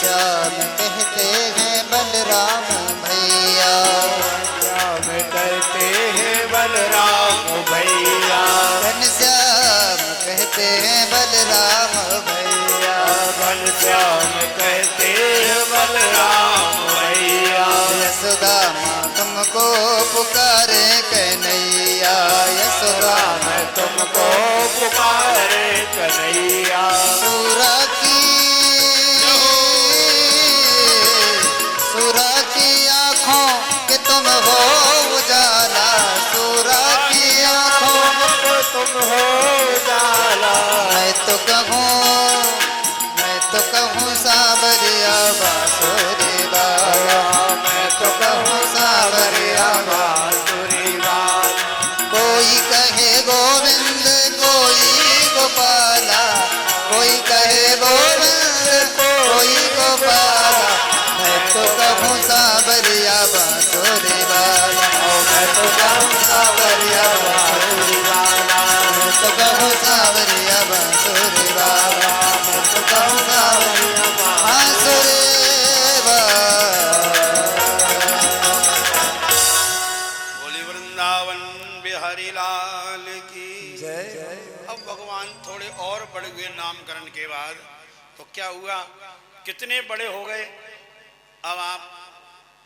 घनश्याम कहते हैं बलराम भैया, श्याम कहते हैं बलराम भैया, घनश्याम कहते हैं बलराम भैया, घनश्याम कहते हैं बलराम भैया। यशोदा माँ तुमको पुकारे कन्हैया, यशोदा मैं तुमको पुकारे कन्हैया। सूरा की आँखों के तुम हो उजाला, सूरा की आँखों को तुम हो जाला। मैं तो कहूँ सावरिया बांसुरी वाला, मैं तो कहूँ सावरिया बांसुरी वाला। कोई कहे गोविंद कोई गोपाला, कोई कहे गोविंद कोई गोपाला, मैं तो कहूँ सावरिया बांसुरी वाला, मैं तो कहूँ सावरिया बांसुरी वाला, मैं तो कहूँ सावरिया बांसुरी वाला, मैं तो कहूँ सावरिया बांसुरी बोली वृंदावन बिहारी लाल की जय। अब भगवान थोड़े और बढ़ गए नामकरण के बाद, तो क्या हुआ, कितने बड़े हो गए। अब आप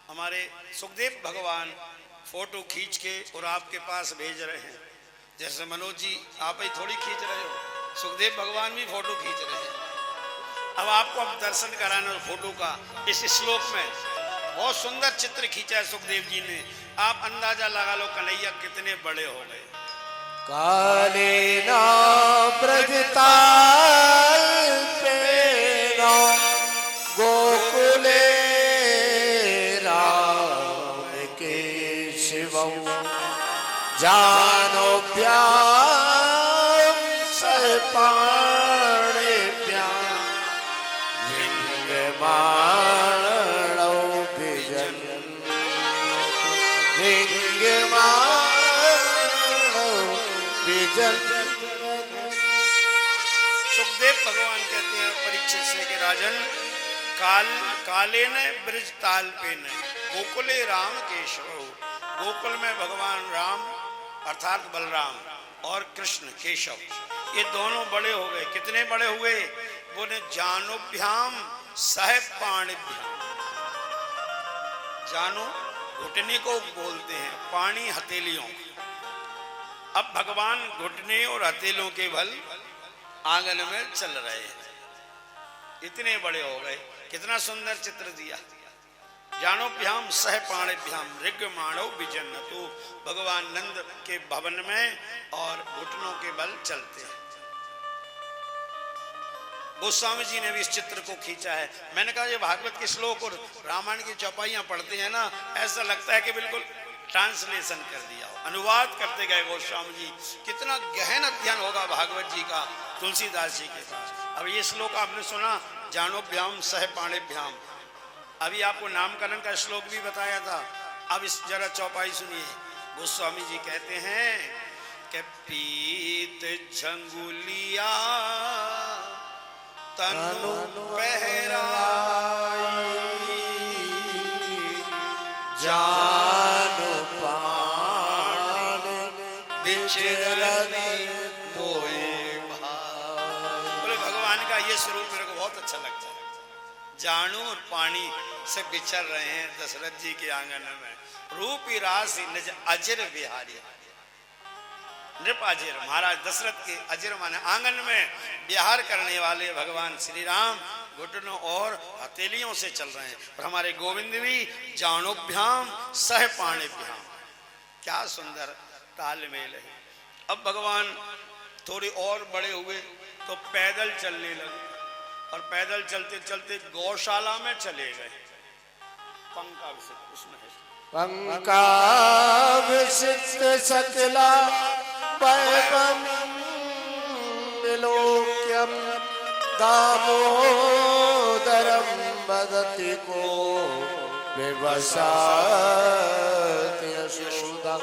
हमारे सुखदेव भगवान फोटो खींच के और आपके पास भेज रहे हैं। जैसे मनोज जी आप ही थोड़ी खींच रहे हो, सुखदेव भगवान भी फोटो खींच रहे हैं। अब आपको अब दर्शन कराना फोटो का इस श्लोक में बहुत सुंदर चित्र खींचा है सुखदेव जी ने। आप अंदाजा लगा लो कन्हैया कितने बड़े हो गए। काले ना ब्रजताल्पेनो गोकुले राम केशवं जानोभ्यां सर्पाणेभ्यां लिङ्गमाणौ सुखदेव भगवान कहते हैं परीक्षित से कि राजन काले न ब्रज ताल पे न गोकुले राम केशव, गोकुल में भगवान राम अर्थात बलराम और कृष्ण केशव ये दोनों बड़े हो गए। कितने बड़े हुए, बोले जानोभ्याम सह पाणिभ्याम। जानो घुटने को बोलते हैं, पानी हथेलियों। अब भगवान घुटने और हथेलियों के बल आंगन में चल रहे हैं, इतने बड़े हो गए। कितना सुंदर चित्र दिया। जानोभ्याम सह पाणिभ्याम ऋग माणव विजन्नतु, भगवान नंद के भवन में और घुटनों के बल चलते हैं। गोस्वामी जी ने भी इस चित्र को खींचा है। मैंने कहा ये भागवत के श्लोक और रामायण की चौपाइयां पढ़ते हैं ना, ऐसा लगता है कि बिल्कुल ट्रांसलेशन कर दिया हो, अनुवाद करते गए गोस्वामी जी। कितना गहन अध्ययन होगा भागवत जी का तुलसीदास जी के पास। अब ये श्लोक आपने सुना, जानोभ्याम सह पाणिभ्याम। अभी आपको नामकरण का श्लोक भी बताया था। अब इस जरा चौपाई सुनिए। गोस्वामी जी कहते हैं कि पीत झंगुलिया तनु पहराई, जानु पान बिचरने बोए भाई। बोले भगवान का ये स्वरूप मेरे को बहुत अच्छा लगता है। जानू और पानी से बिछर रहे हैं दशरथ जी के आंगन में, रूपी राशि निज अजिर बिहारी। नृप अजिर महाराज दशरथ के अजिर माने आंगन में बिहार करने वाले भगवान श्री राम घुटनों और हथेलियों से चल रहे हैं। और हमारे गोविंद भी जानोभ्याम सह पाणिभ्याम। क्या सुंदर तालमेल है। अब भगवान थोड़े और बड़े हुए तो पैदल चलने लगे, और पैदल चलते चलते गौशाला में चले गए। पंकाभिषिक्त उसमें है, पंकाभिषिक्त सकला पैवं विलोक्यं दामोदरं वदति को विवसाति यशोदा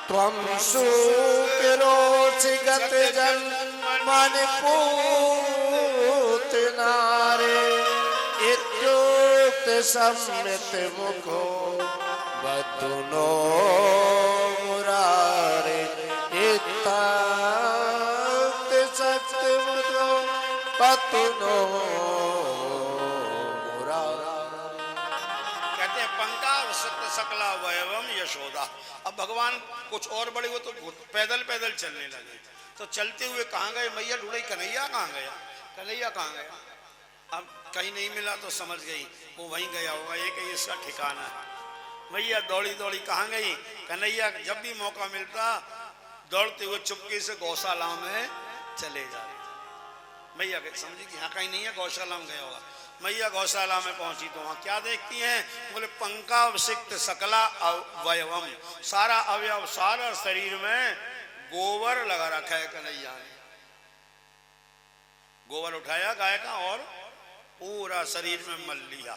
त्वं सुकिरोसि गतजन्मनि पूतनारे सम्मित मुखो बतुनो मुरारे इत्थात सत्य मुखो बतुनो मुरारे। कहते हैं पंका सकला वयवम यशोदा। अब भगवान कुछ और बड़े हो तो पैदल पैदल चलने लगे, तो चलते हुए कहाँ गए? मैया ढूंढी कन्हैया कहाँ गया, कन्हैया कहाँ गया। अब कहीं नहीं मिला तो समझ गई वो वहीं गया होगा, ये कहीं इसका ठिकाना है। मैया दौड़ी दौड़ी कहाँ गई? कन्हैया जब भी मौका मिलता दौड़ते हुए चुपके से गौशाला में चले जाते। मैया समझी कि हाँ कहीं नहीं है, गौशाला में गया होगा। मैया गौशाला में पहुंची तो वहां क्या देखती हैं? बोले पंकावसिक्त सकला अवयवम, सारा अवयव सारा शरीर में गोबर लगा रखा है कन्हैया ने। गोबर उठाया गाय का और पूरा शरीर में मल लिया।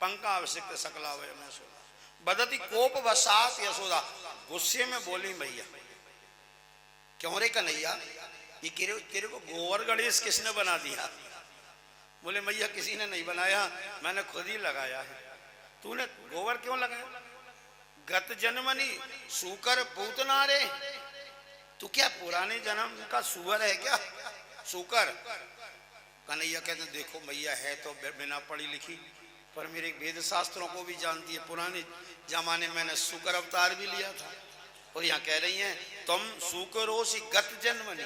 पंकावसिक्त सकला अवयवम यशोदा बदती कोप वसात यशोदा, गुस्से में बोली मैया, क्यों रे कन्हैया, ये तेरे को गोबर गणेश किसने बना दिया? बोले मैया किसी ने नहीं बनाया, मैंने खुद ही लगाया है। तूने गोबर क्यों लगाया? गत जन्मनी सूकर पूतना रे, तू क्या पुराने जन्म का सुअर है क्या? सूकर। कन्हैया कहते देखो मैया है तो बिना पढ़ी लिखी, पर मेरे वेद शास्त्रों को भी जानती है। पुराने जमाने में मैंने सूकर अवतार भी लिया था, और यहाँ कह रही हैं तुम सूकरोसी गत जन्मनी,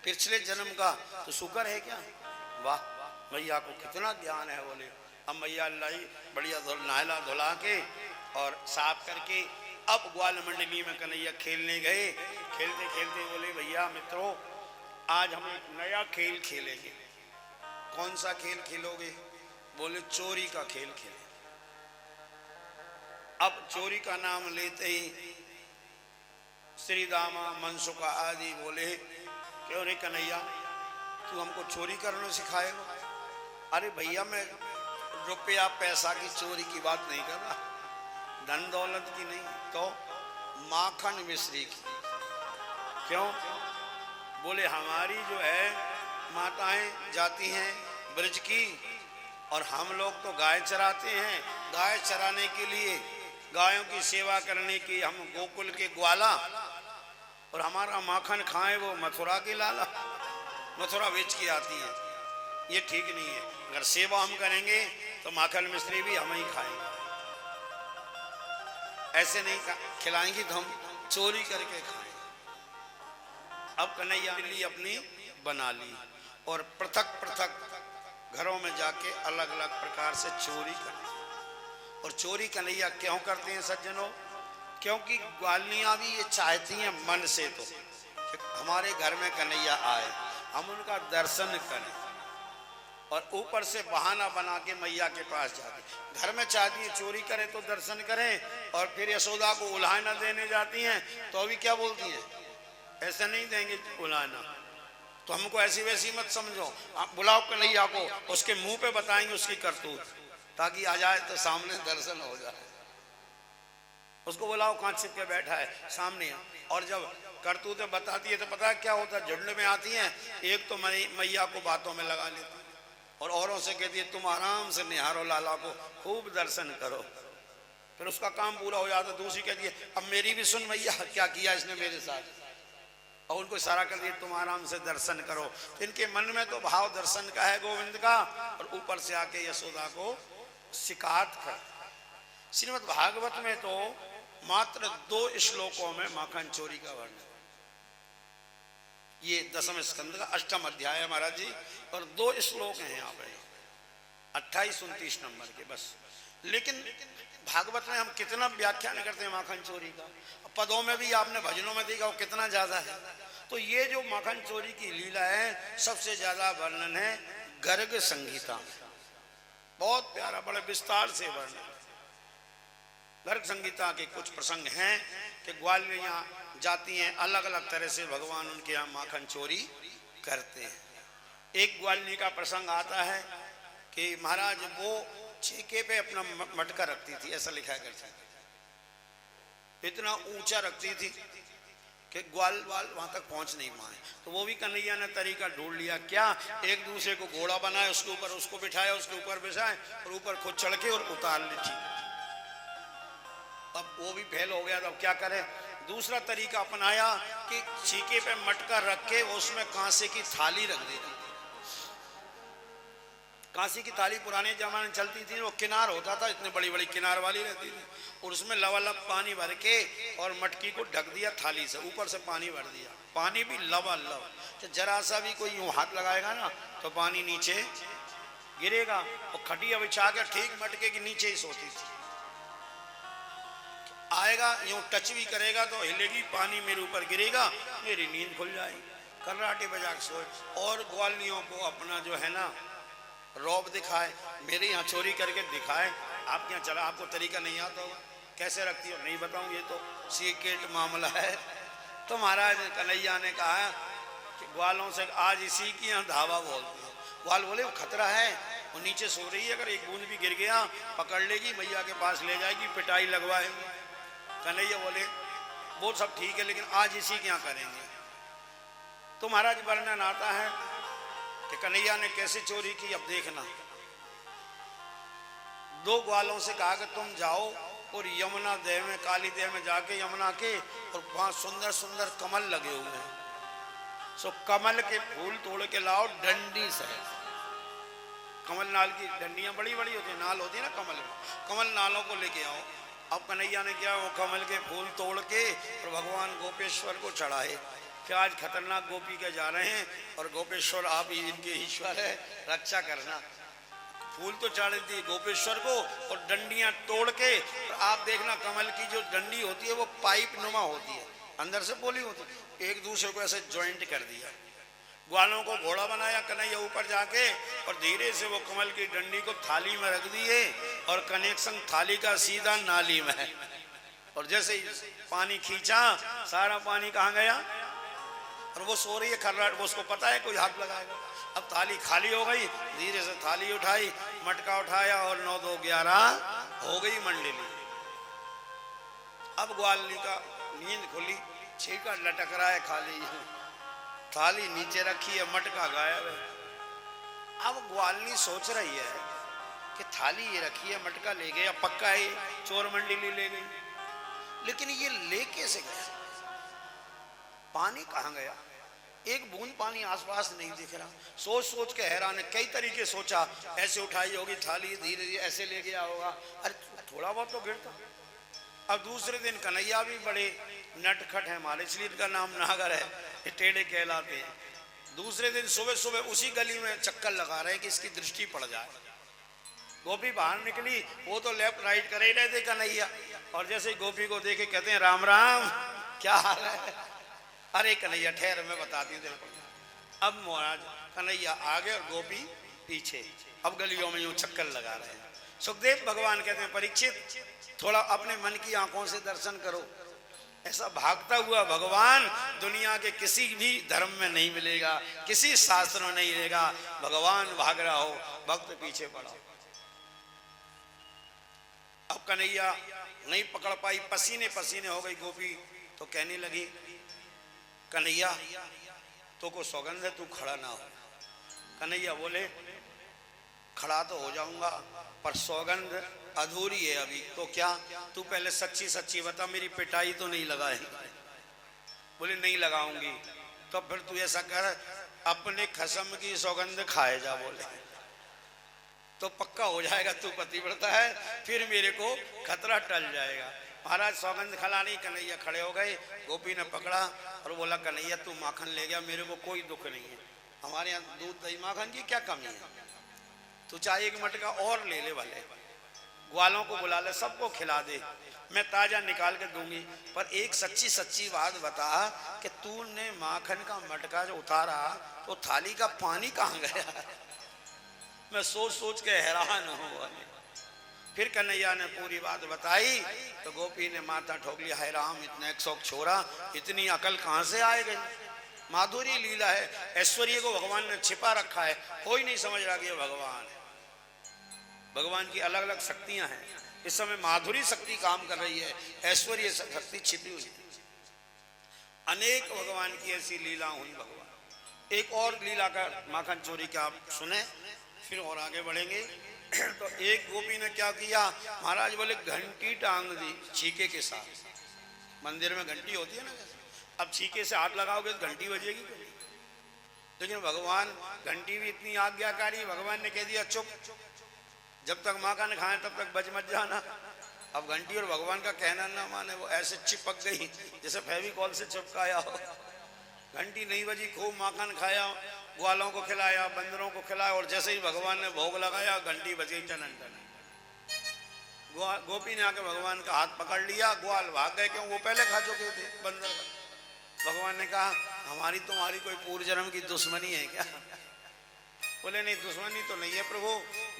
पिछले जन्म का तो सूकर है क्या? वाह, मैया को कितना ज्ञान है। बोले अब मैया लाई बढ़िया नहला धुला के और साफ करके अब ग्वाल मंडली में कन्हैया खेलने गए। खेलते खेलते बोले भैया मित्रों, आज हम एक नया खेल खेलेंगे। कौन सा खेल खेलोगे? बोले चोरी का खेल खेलें। अब चोरी का नाम लेते ही श्री दामा मनसुखा आदि बोले क्यों रे कन्हैया, तू हमको चोरी करना सिखाएगा? अरे भैया मैं रुपया पैसा की चोरी की बात नहीं कर रहा, धन दौलत की नहीं, तो माखन मिश्री की। क्यों? बोले हमारी जो है माताएं जाती हैं ब्रज की, और हम लोग तो गाय चराते हैं। गाय चराने के लिए गायों की सेवा करने की हम गोकुल के ग्वाला, और हमारा माखन खाए वो मथुरा के लाला, मथुरा बेच के आती है। ये ठीक नहीं है। अगर सेवा हम करेंगे तो माखन मिश्री भी हम ही खाएंगे, ऐसे नहीं खिलाएंगे तो हम चोरी करके खाएंगे। अब कन्हैया ने अपनी बना ली और पृथक पृथक घरों में जाके अलग अलग प्रकार से चोरी करती। और चोरी कन्हैया क्यों करते हैं सज्जनों? क्योंकि ग्वालियां भी ये चाहती हैं मन से तो कि हमारे घर में कन्हैया आए, हम उनका दर्शन करें, और ऊपर से बहाना बना के मैया के पास जाती। घर में चाहती है चोरी करें तो दर्शन करें, और फिर यशोदा को उल्हाना देने जाती हैं तो अभी क्या बोलती हैं? ऐसा नहीं देंगे उल्हाना, तो हमको ऐसी वैसी मत समझो, आप बुलाओ कन्हैया को, उसके मुंह पे बताएंगे उसकी करतूत, ताकि आ जाए तो सामने दर्शन हो जाए। उसको बुलाओ, कहाँ छिप के बैठा है सामने, और जब करतूतें बताती है तो पता है क्या होता है? झुंड में आती हैं, एक तो मैया को बातों में लगा लेती है और औरों से कहती है तुम आराम से निहारो लाला को, खूब दर्शन करो। फिर उसका काम पूरा हो जाता है। दूसरी कहती है अब मेरी भी सुन मैया, क्या किया इसने मेरे साथ, और उनको इशारा कर दिया तुम आराम से दर्शन करो। तो इनके मन में तो भाव दर्शन का है गोविंद का, और ऊपर से आके यशोदा को शिकायत कर। श्रीमद् भागवत में तो मात्र 2 श्लोकों में माखन चोरी का वर्णन, ये 10वें स्कंद का 8वां अध्याय है महाराज जी, और 2 श्लोक हैं यहाँ पे 28-29 नंबर के बस। लेकिन भागवत में हम कितना व्याख्यान करते हैं माखन चोरी का, पदों में भी आपने भजनों में देखा वो कितना ज्यादा है। तो ये जो माखन चोरी की लीला है सबसे ज्यादा वर्णन है गर्ग संगीता में, बहुत प्यारा, बड़े विस्तार से वर्णन। गर्ग संगीता के कुछ प्रसंग हैं कि ग्वालियां जाती हैं, अलग अलग तरह से भगवान उनके यहाँ माखन चोरी करते हैं। एक ग्वालिनी का प्रसंग आता है कि महाराज वो छेके पे अपना मटका रखती थी, ऐसा लिखा करता है, इतना ऊंचा रखती थी कि ग्वाल वाल वहां तक पहुंच नहीं पाए। तो वो भी कन्हैया ने तरीका ढूंढ लिया, क्या एक दूसरे को घोड़ा बनाए, उसके ऊपर उसको बिठाया, उसके ऊपर बिछाए और ऊपर खुद चढ़ के और उतार ली थी। अब वो भी फेल हो गया, तो अब क्या करे? दूसरा तरीका अपनाया कि छीके पे मटका रख के उसमें कांसे की थाली रख दी। कांसे की थाली पुराने जमाने में चलती थी, वो किनार होता था, इतनी बड़ी बड़ी किनार वाली रहती थी, और उसमें लबालब पानी भर के और मटकी को ढक दिया थाली से, ऊपर से पानी भर दिया, पानी भी लबालब, तो जरा सा भी कोई यूं हाथ लगाएगा ना तो पानी नीचे गिरेगा। और खटिया बिछा के ठीक मटके के नीचे ही सोती थी, आएगा यूं टच भी करेगा तो हिलेगी, पानी मेरे ऊपर गिरेगा, मेरी नींद खुल जाएगी, कर्राटे बजा के सोए। और ग्वालियों को अपना जो है ना रौब दिखाए, मेरे यहाँ चोरी करके दिखाए, आपके यहाँ चला, आपको तरीका नहीं आता होगा, कैसे रखती हो? नहीं बताऊँ, ये तो सीक्रेट मामला है। तो महाराज कन्हैया ने कहा कि ग्वालों से आज इसी की यहाँ धावा बोलते हैं। ग्वाल बोले वो खतरा है, वो नीचे सो रही है, अगर एक बूंद भी गिर गया पकड़ लेगी, मैया के पास ले जाएगी, पिटाई लगवाएंगे। कन्हैया बोले वो सब ठीक है, लेकिन आज इसी के यहाँ करेंगे। तो महाराज वर्णन आता है कि कन्हैया ने कैसे चोरी की। अब देखना, दो ग्वालों से कहा कि तुम जाओ और यमुना देव में, काली देव में जाके यमुना के, और वहां सुंदर सुंदर कमल लगे हुए हैं, सो कमल के फूल तोड़ के लाओ डंडी से। कमल नाल की डंडियां बड़ी बड़ी होती है, नाल होती है ना कमल में, कमल नालों को लेके आओ। अब कन्हैया ने क्या, वो कमल के फूल तोड़ के और भगवान गोपेश्वर को चढ़ाए कि आज खतरनाक गोपी के जा रहे हैं और गोपेश्वर आप ही इनके ईश्वर है, रक्षा करना। फूल तो चढ़ दी गोपेश्वर को और डंडियां तोड़ के, और आप देखना कमल की जो डंडी होती है वो पाइप नुमा होती है, अंदर से पोली होती है, एक दूसरे को ऐसे ज्वाइंट कर दिया। ग्वालों को घोड़ा बनाया कन्हैया ऊपर जाके, और धीरे से वो कमल की डंडी को थाली में रख दिए, और कनेक्शन थाली का सीधा नाली में है। और जैसे ही पानी खींचा, सारा पानी कहाँ गया? और वो सो रही है खर्राट, वो उसको पता है कोई हाथ लगाएगा। अब थाली खाली हो गई, धीरे से थाली उठाई, मटका उठाया, और 9 2 11 हो गई मंडली। अब ग्वाली का नींद खुली, छीका लटक रहा है खाली, थाली नीचे रखी है, मटका गायब है। अब ग्वाली सोच रही है कि थाली ये रखी है, मटका ले गया, पक्का है चोर मंडली ले गई, लेकिन ये ले कैसे गया? पानी कहाँ गया? एक बूंद पानी आसपास नहीं दिख रहा। सोच सोच के हैरान है, कई तरीके सोचा, ऐसे उठाई होगी थाली, धीरे धीरे ऐसे ले गया होगा, अरे थोड़ा बहुत तो गिरता। अब दूसरे दिन कन्हैया भी बड़े नटखट है मारे, इसलिए इनका नाम नागर है, ये टेढ़े कहलाते हैं। दूसरे दिन सुबह सुबह उसी गली में चक्कर लगा रहे हैं कि इसकी दृष्टि पड़ जाए। गोपी बाहर निकली, वो तो लेफ्ट राइट कर ही रहे थे कन्हैया, और जैसे गोपी को देखे कहते हैं राम राम, क्या हाल है? अरे कन्हैया ठहर, मैं बताती हूँ तेरे को। अब महाराज कन्हैया आगे और गोपी पीछे, अब गलियों में यूं चक्कर लगा रहे हैं। सुखदेव भगवान कहते हैं परीक्षित, थोड़ा अपने मन की आंखों से दर्शन करो, ऐसा भागता हुआ भगवान दुनिया के किसी भी धर्म में नहीं मिलेगा, किसी शास्त्र में नहीं मिलेगा। भगवान भाग रहा हो, भक्त पीछे पड़ा। अब कन्हैया नहीं पकड़ पाई, पसीने पसीने हो गई गोपी, तो कहने लगी कन्हैया तो को सौगंध है, तू खड़ा ना हो। कन्हैया बोले खड़ा तो हो जाऊंगा, पर सौगंध अधूरी है अभी। तो क्या? तू पहले सच्ची सच्ची बता, मेरी पिटाई तो नहीं लगाएगी? बोले नहीं लगाऊंगी। तो फिर तू ऐसा कर, अपने खसम की सौगंध खाए जा। बोले तो पक्का हो जाएगा तू पतिव्रता है, फिर मेरे को खतरा टल जाएगा। महाराज सौगंध खिलानी, कन्हैया खड़े हो गए, गोपी ने पकड़ा और बोला कन्हैया तू माखन ले गया, मेरे को कोई दुख नहीं है, हमारे यहाँ दूध दही माखन की क्या कमी है, तू चाहे एक मटका और ले ले, वाले ग्वालों को बुला ले, सबको खिला दे, मैं ताजा निकाल के दूंगी, पर एक सच्ची सच्ची बात बता कि तूने माखन का मटका जो उतारा तो थाली का पानी कहाँ गया? मैं सोच सोच के हैरान हूँ। फिर कन्हैया ने पूरी बात बताई तो गोपी ने माथा ठोक लिया, है राम इतना एक शौक छोरा, इतनी अकल कहाँ से आए गई? माधुरी लीला है, ऐश्वर्य को भगवान ने छिपा रखा है, कोई नहीं समझ रहा कि ये भगवान है। भगवान की अलग अलग शक्तियां हैं, इस समय माधुरी शक्ति काम कर रही है, ऐश्वर्य शक्ति छिपी हुई। अनेक भगवान की ऐसी लीला हुई। भगवान एक और लीला का माखन चोरी का आप सुने, फिर और आगे बढ़ेंगे। तो एक गोपी ने क्या किया, महाराज बोले घंटी टांग दी छीके के साथ। मंदिर में घंटी होती है ना, अब छीके से हाथ लगाओगे तो घंटी बजेगी, लेकिन भगवान घंटी भी इतनी आज्ञाकारी, भगवान ने कह दिया चुप, जब तक माखन खाए तब तक बज मत जाना। अब घंटी और भगवान का कहना ना माने, वो ऐसे चिपक गई जैसे फेविकॉल से चिपकाया हो। घंटी नहीं बजी, खूब माखन खाया, ग्वालों को खिलाया, बंदरों को खिलाया, और जैसे ही भगवान ने भोग लगाया घंटी बजी टनन टनन। गोपी ने आके भगवान का हाथ पकड़ लिया, ग्वाल भाग गए, क्यों वो पहले खा चुके थे बंदर। भगवान ने कहा हमारी तुम्हारी कोई पूर्व जन्म की दुश्मनी है क्या? बोले नहीं दुश्मनी तो नहीं है प्रभु,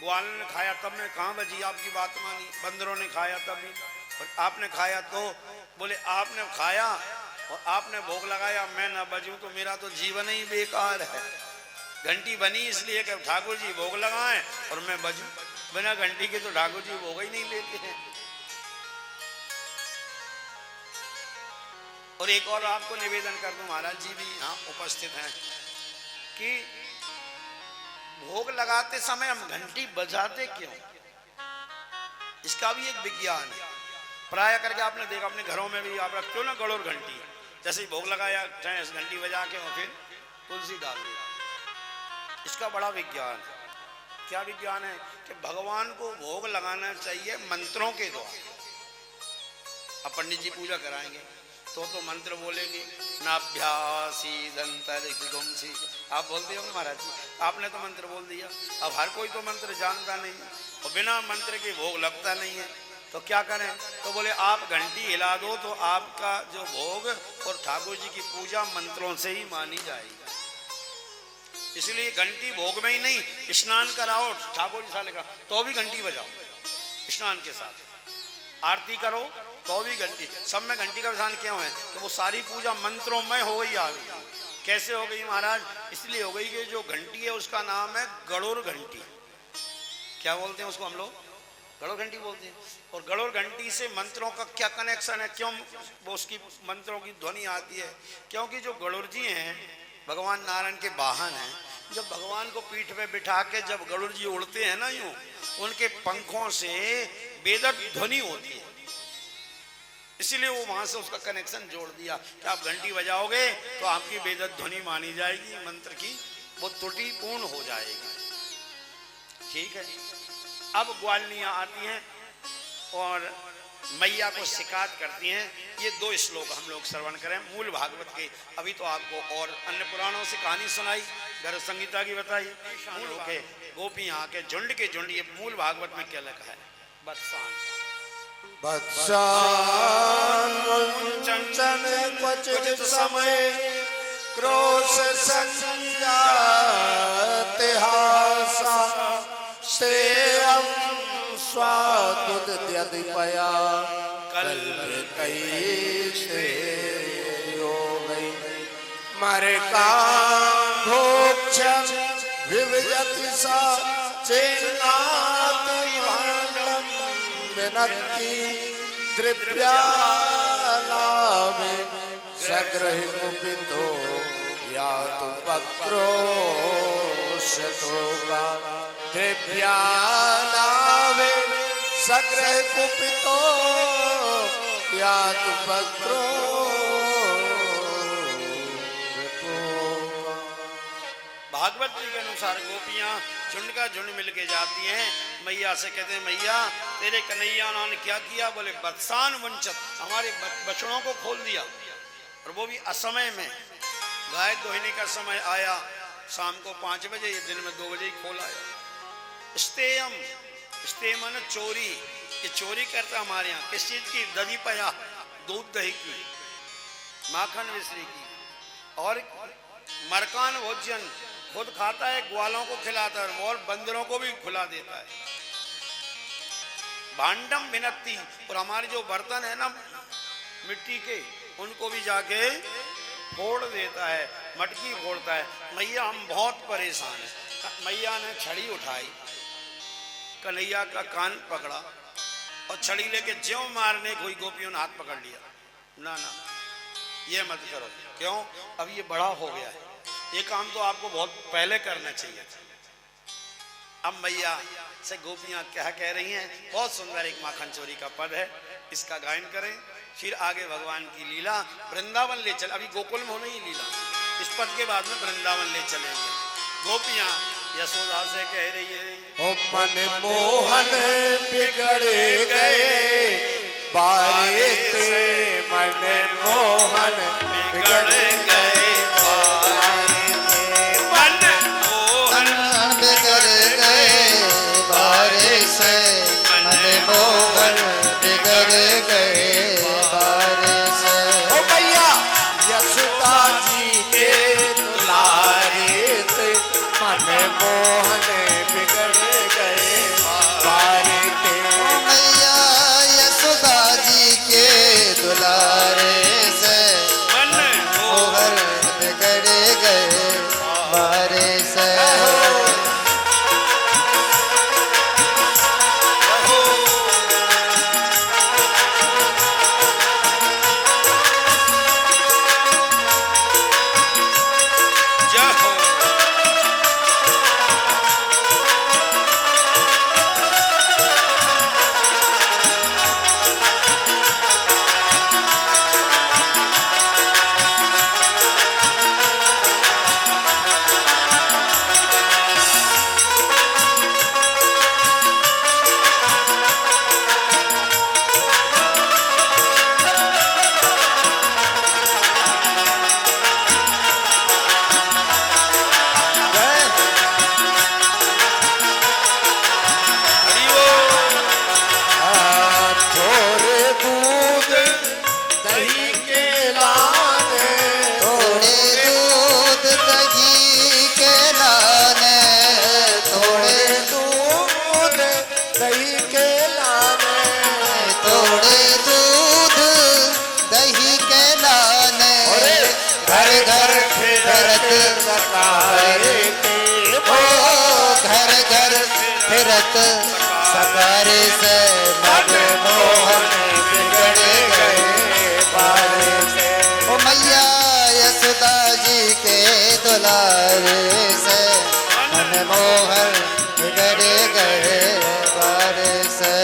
ग्वाल ने खाया तब मैं कहाँ बजी आपकी बात मानी, बंदरों ने खाया तब भी, और आपने खाया तो। बोले आपने खाया और आपने भोग लगाया, मैं ना बजूं तो मेरा तो जीवन ही बेकार है। घंटी बनी इसलिए कि ठाकुर जी भोग लगाएं और मैं बजूं, बिना घंटी के तो ठाकुर जी भोग ही नहीं लेते हैं। और एक और आपको निवेदन कर दूं, महाराज जी भी यहाँ उपस्थित हैं, कि भोग लगाते समय हम घंटी बजाते क्यों, इसका भी एक विज्ञान है। प्राय करके आपने देखा अपने घरों में भी आप रखते हो ना गड़ोर घंटी, जैसे ही भोग लगाया चाहे घंटी बजा के और फिर तुलसी डाल दी। इसका बड़ा विज्ञान है। क्या विज्ञान है कि भगवान को भोग लगाना चाहिए मंत्रों के द्वारा। अब पंडित जी पूजा कराएंगे तो मंत्र बोलेंगे, नाभ्यासी दंतरिगुंसी, आप बोलते हो महाराज जी, आपने तो मंत्र बोल दिया। अब हर कोई तो मंत्र जानता नहीं और बिना मंत्र के भोग लगता नहीं है, तो क्या करें? तो बोले आप घंटी हिला दो तो आपका जो भोग और ठाकुर जी की पूजा मंत्रों से ही मानी जाएगी। इसलिए घंटी भोग में ही नहीं, स्नान कराओ ठाकुर जी साले का तो भी घंटी बजाओ, स्नान के साथ आरती करो तो भी घंटी। सब में घंटी का विधान क्यों है कि वो सारी पूजा मंत्रों में हो गई। आ गई कैसे हो गई महाराज? इसलिए हो गई कि जो घंटी है उसका नाम है गड़ोर घंटी। क्या बोलते हैं उसको हम लोग? गड़ोर घंटी बोलते हैं। और गड़ोर घंटी से मंत्रों का क्या कनेक्शन है? क्यों वो उसकी मंत्रों की ध्वनि आती है? क्योंकि जो गड़ोर जी हैं भगवान नारायण के वाहन हैं। जब भगवान को पीठ पे बिठा के जब गरुड़ जी उड़ते हैं ना यूं, उनके पंखों से वेदक ध्वनि होती है, इसीलिए वो वहां से उसका कनेक्शन जोड़ दिया कि आप घंटी बजाओगे तो आपकी वेदक ध्वनि मानी जाएगी, मंत्र की वो त्रुटि पूर्ण हो जाएगी। ठीक है। अब ग्वालनियां आती हैं और मैया को शिकायत करती हैं। ये 2 श्लोक हम लोग श्रवण करें मूल भागवत के। अभी तो आपको और अन्य पुराणों से कहानी सुनाई, गर्भ संगीता की बताई, मूल के गोपियां के झुंड के झुंड। ये मूल भागवत में क्या लिखा है? बत्सान बत्सान क्वचित समय क्रोश संजातिहासा सेयं स्वादुद्यदिपया कल्पकैसे यो गई मरकांभोक्ष विविजति सा चेन्नाति भाण्डं विनक्ति द्रव्यालाभे सग्रहि कुपितो यातु पक्रोशतो वा द्रव्यालाभे सग्रहि कुपितो यातु पक्रोशतो वा। भागवत जी के अनुसार गोपियां झुंड का झुंड मिलके जाती हैं, मैया से कहते हैं मैया तेरे कन्हैया ने क्या किया? बोले बत्सान वंचत, हमारे बछड़ों को खोल दिया, और वो भी असमय में। गाय दोहने का समय आया शाम को 5 बजे, ये दिन में 2 बजे ही खोल आया। स्तेयम, स्तेय माने चोरी, ये चोरी करता हमारे यहाँ। किस चीज की? दही पया, दूध दही की, माखन मिश्री की। और मरकान भोजन, खुद खाता है, ग्वालों को खिलाता है और बंदरों को भी खिला देता है। भांडम विनती, और हमारे जो बर्तन है ना मिट्टी के, उनको भी जाके फोड़ देता है, मटकी फोड़ता है। मैया हम बहुत परेशान हैं। मैया ने छड़ी उठाई, कन्हैया का कान पकड़ा और छड़ी लेके ज्यों मारने कोई गोपियों ने हाथ पकड़ लिया। ना ना, ये मत करो। क्यों? अब ये बड़ा हो गया है, ये काम तो आपको बहुत पहले करना चाहिए था। अब मैया से गोपियां क्या कह रही हैं? बहुत सुंदर एक माखन चोरी का पद है, इसका गायन करें, फिर आगे भगवान की लीला वृंदावन ले चल। अभी गोकुल में होने ही लीला, इस पद के बाद में वृंदावन ले चलेंगे। गोपियां यशोदा से कह रही है, ओ मन मोहन बिगड़ गए बारे से, मन मोहन बिगड़ गए बारे से, मन मोहन बिगड़ गए बारे से, मन मोहन बिगड़ गए बारे से। ओ भैया यशोदा जी के दुलारे से, मन मोहन बिगड़ गए बारे से। मैया यशोदा जी के दुलारे से, मन मोहन बिगड़ गए बारे से। फिरत सकारे से, मन मोहन बिगड़ गए बारे से। ओ मैया यशोदा जी के दुलारे से, मन मोहन बिगड़ गए बारे से।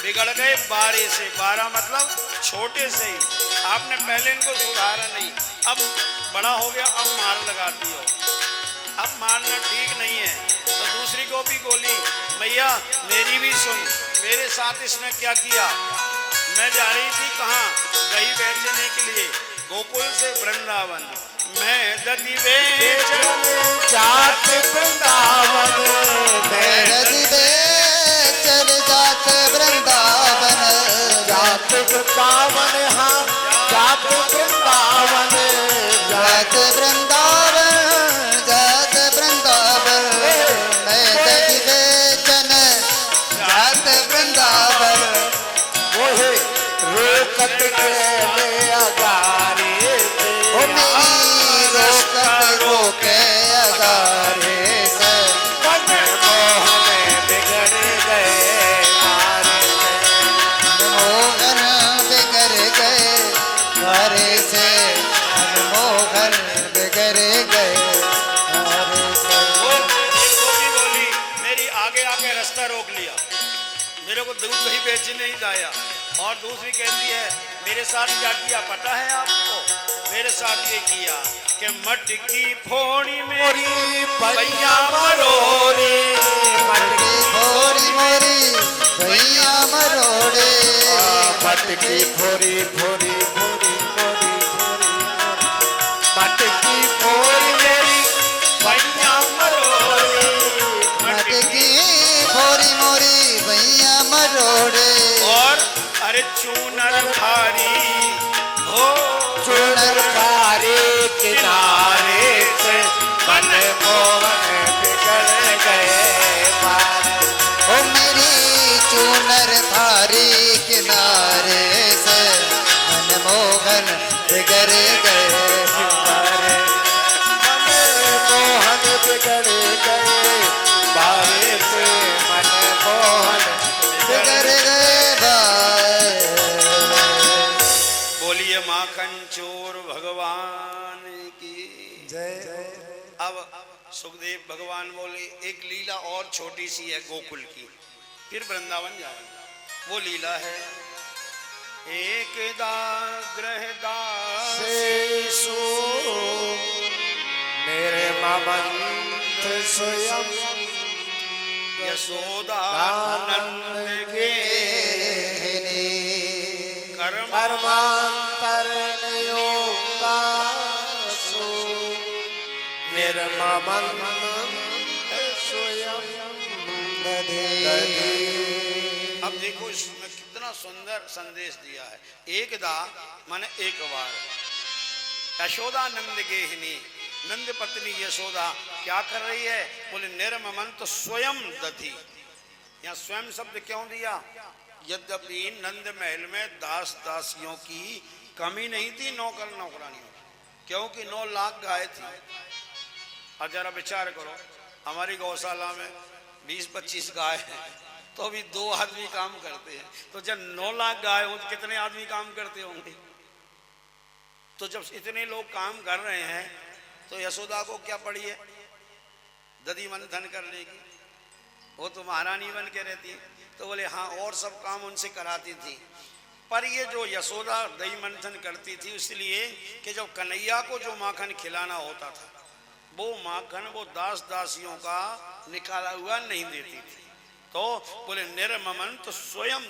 बिगड़ गए बारे से, बारह मतलब छोटे से ही, आपने पहले इनको सुधारा नहीं, अब बड़ा हो गया, अब मार लगाती हो, अब मारना ठीक नहीं है। तो दूसरी गोपी बोली, मैया मेरी भी सुन, मेरे साथ इसने क्या किया। मैं जा रही थी कहाँ, दही बेचने के लिए, गोकुल से वृंदावन। मैं दही बेचने जात वृंदावन, मैं दही बेचने जात वृंदावन, जात वृंदावन, हाँ जात वृंदावन, जात वृंदावन, जात वृंदावन। मैं दही बेचने जात वृंदावन, वही रोकत के ले अगारे से, ओ मेरी रोकत रोके अगारे से। मन मोहन बिगड़ गए बारे से, मोहन बिगड़ गए बारे से। दूध दही बेचने ही लाया। और दूसरी कहती है मेरे साथ क्या किया पता है आपको? मेरे साथ ये किया कि मटकी फोड़ी मेरी भैया मरोड़े, मटकी फोड़ी मेरी भैया मरोड़े, मटकी फोड़ी फोड़ी फोड़ी फोड़ी फोड़ी मटकी फोड़ी मेरी भैया मरोड़े, मटकी फोड़ी मोरी भैया मरोड़े। और अरे चूनर भारी हो चुनर खारे किनारे से मन मोहन बिगड़ गए पार। ओ मेरी चूनर थारी किनारे से मनमोहन बिगड़ गए पारे। मन मोहन बिगड़ गए बारे से मन मोहन बिगड़ गए भाई। बोलिए माखन चोर भगवान की जय। अब सुखदेव भगवान बोले एक लीला और छोटी सी है गोकुल की, फिर वृंदावन जाएंगे। वो लीला है एक दास सो मेरे ममंत स्वयं यशोदा नंद के कर्मांतर योगा सो निर्ममंत स्वयं दधे। अब देखो इसमें कितना सुंदर संदेश दिया है। एकदा माने एक बार, यशोदा नंद गेहिनी, नंद पत्नी यशोदा क्या कर रही है? बोले निर्ममंत स्वयं दधी। यहाँ स्वयं शब्द क्यों दिया? यद्यपि नंद महल में दास दासियों की कमी नहीं थी, नौकर नौकरानियों, क्योंकि 9 लाख गाय थी। अब जरा विचार करो, हमारी गौशाला में 20-25 गाय हैं, तो अभी 2 आदमी काम करते हैं। तो जब 9 लाख गाय हो तो कितने आदमी काम करते होंगे? तो जब इतने लोग काम कर रहे हैं तो यशोदा को क्या पड़ी है दधी मंथन करने की? वो तो महारानी बन के रहती है। तो बोले हाँ, और सब काम उनसे कराती थी, पर ये जो यशोदा दही मंथन करती थी इसलिए कि जब कन्हैया को जो माखन खिलाना होता था वो माखन वो दास दासियों का निकाला हुआ नहीं देती थी। तो बोले निर्ममंत स्वयं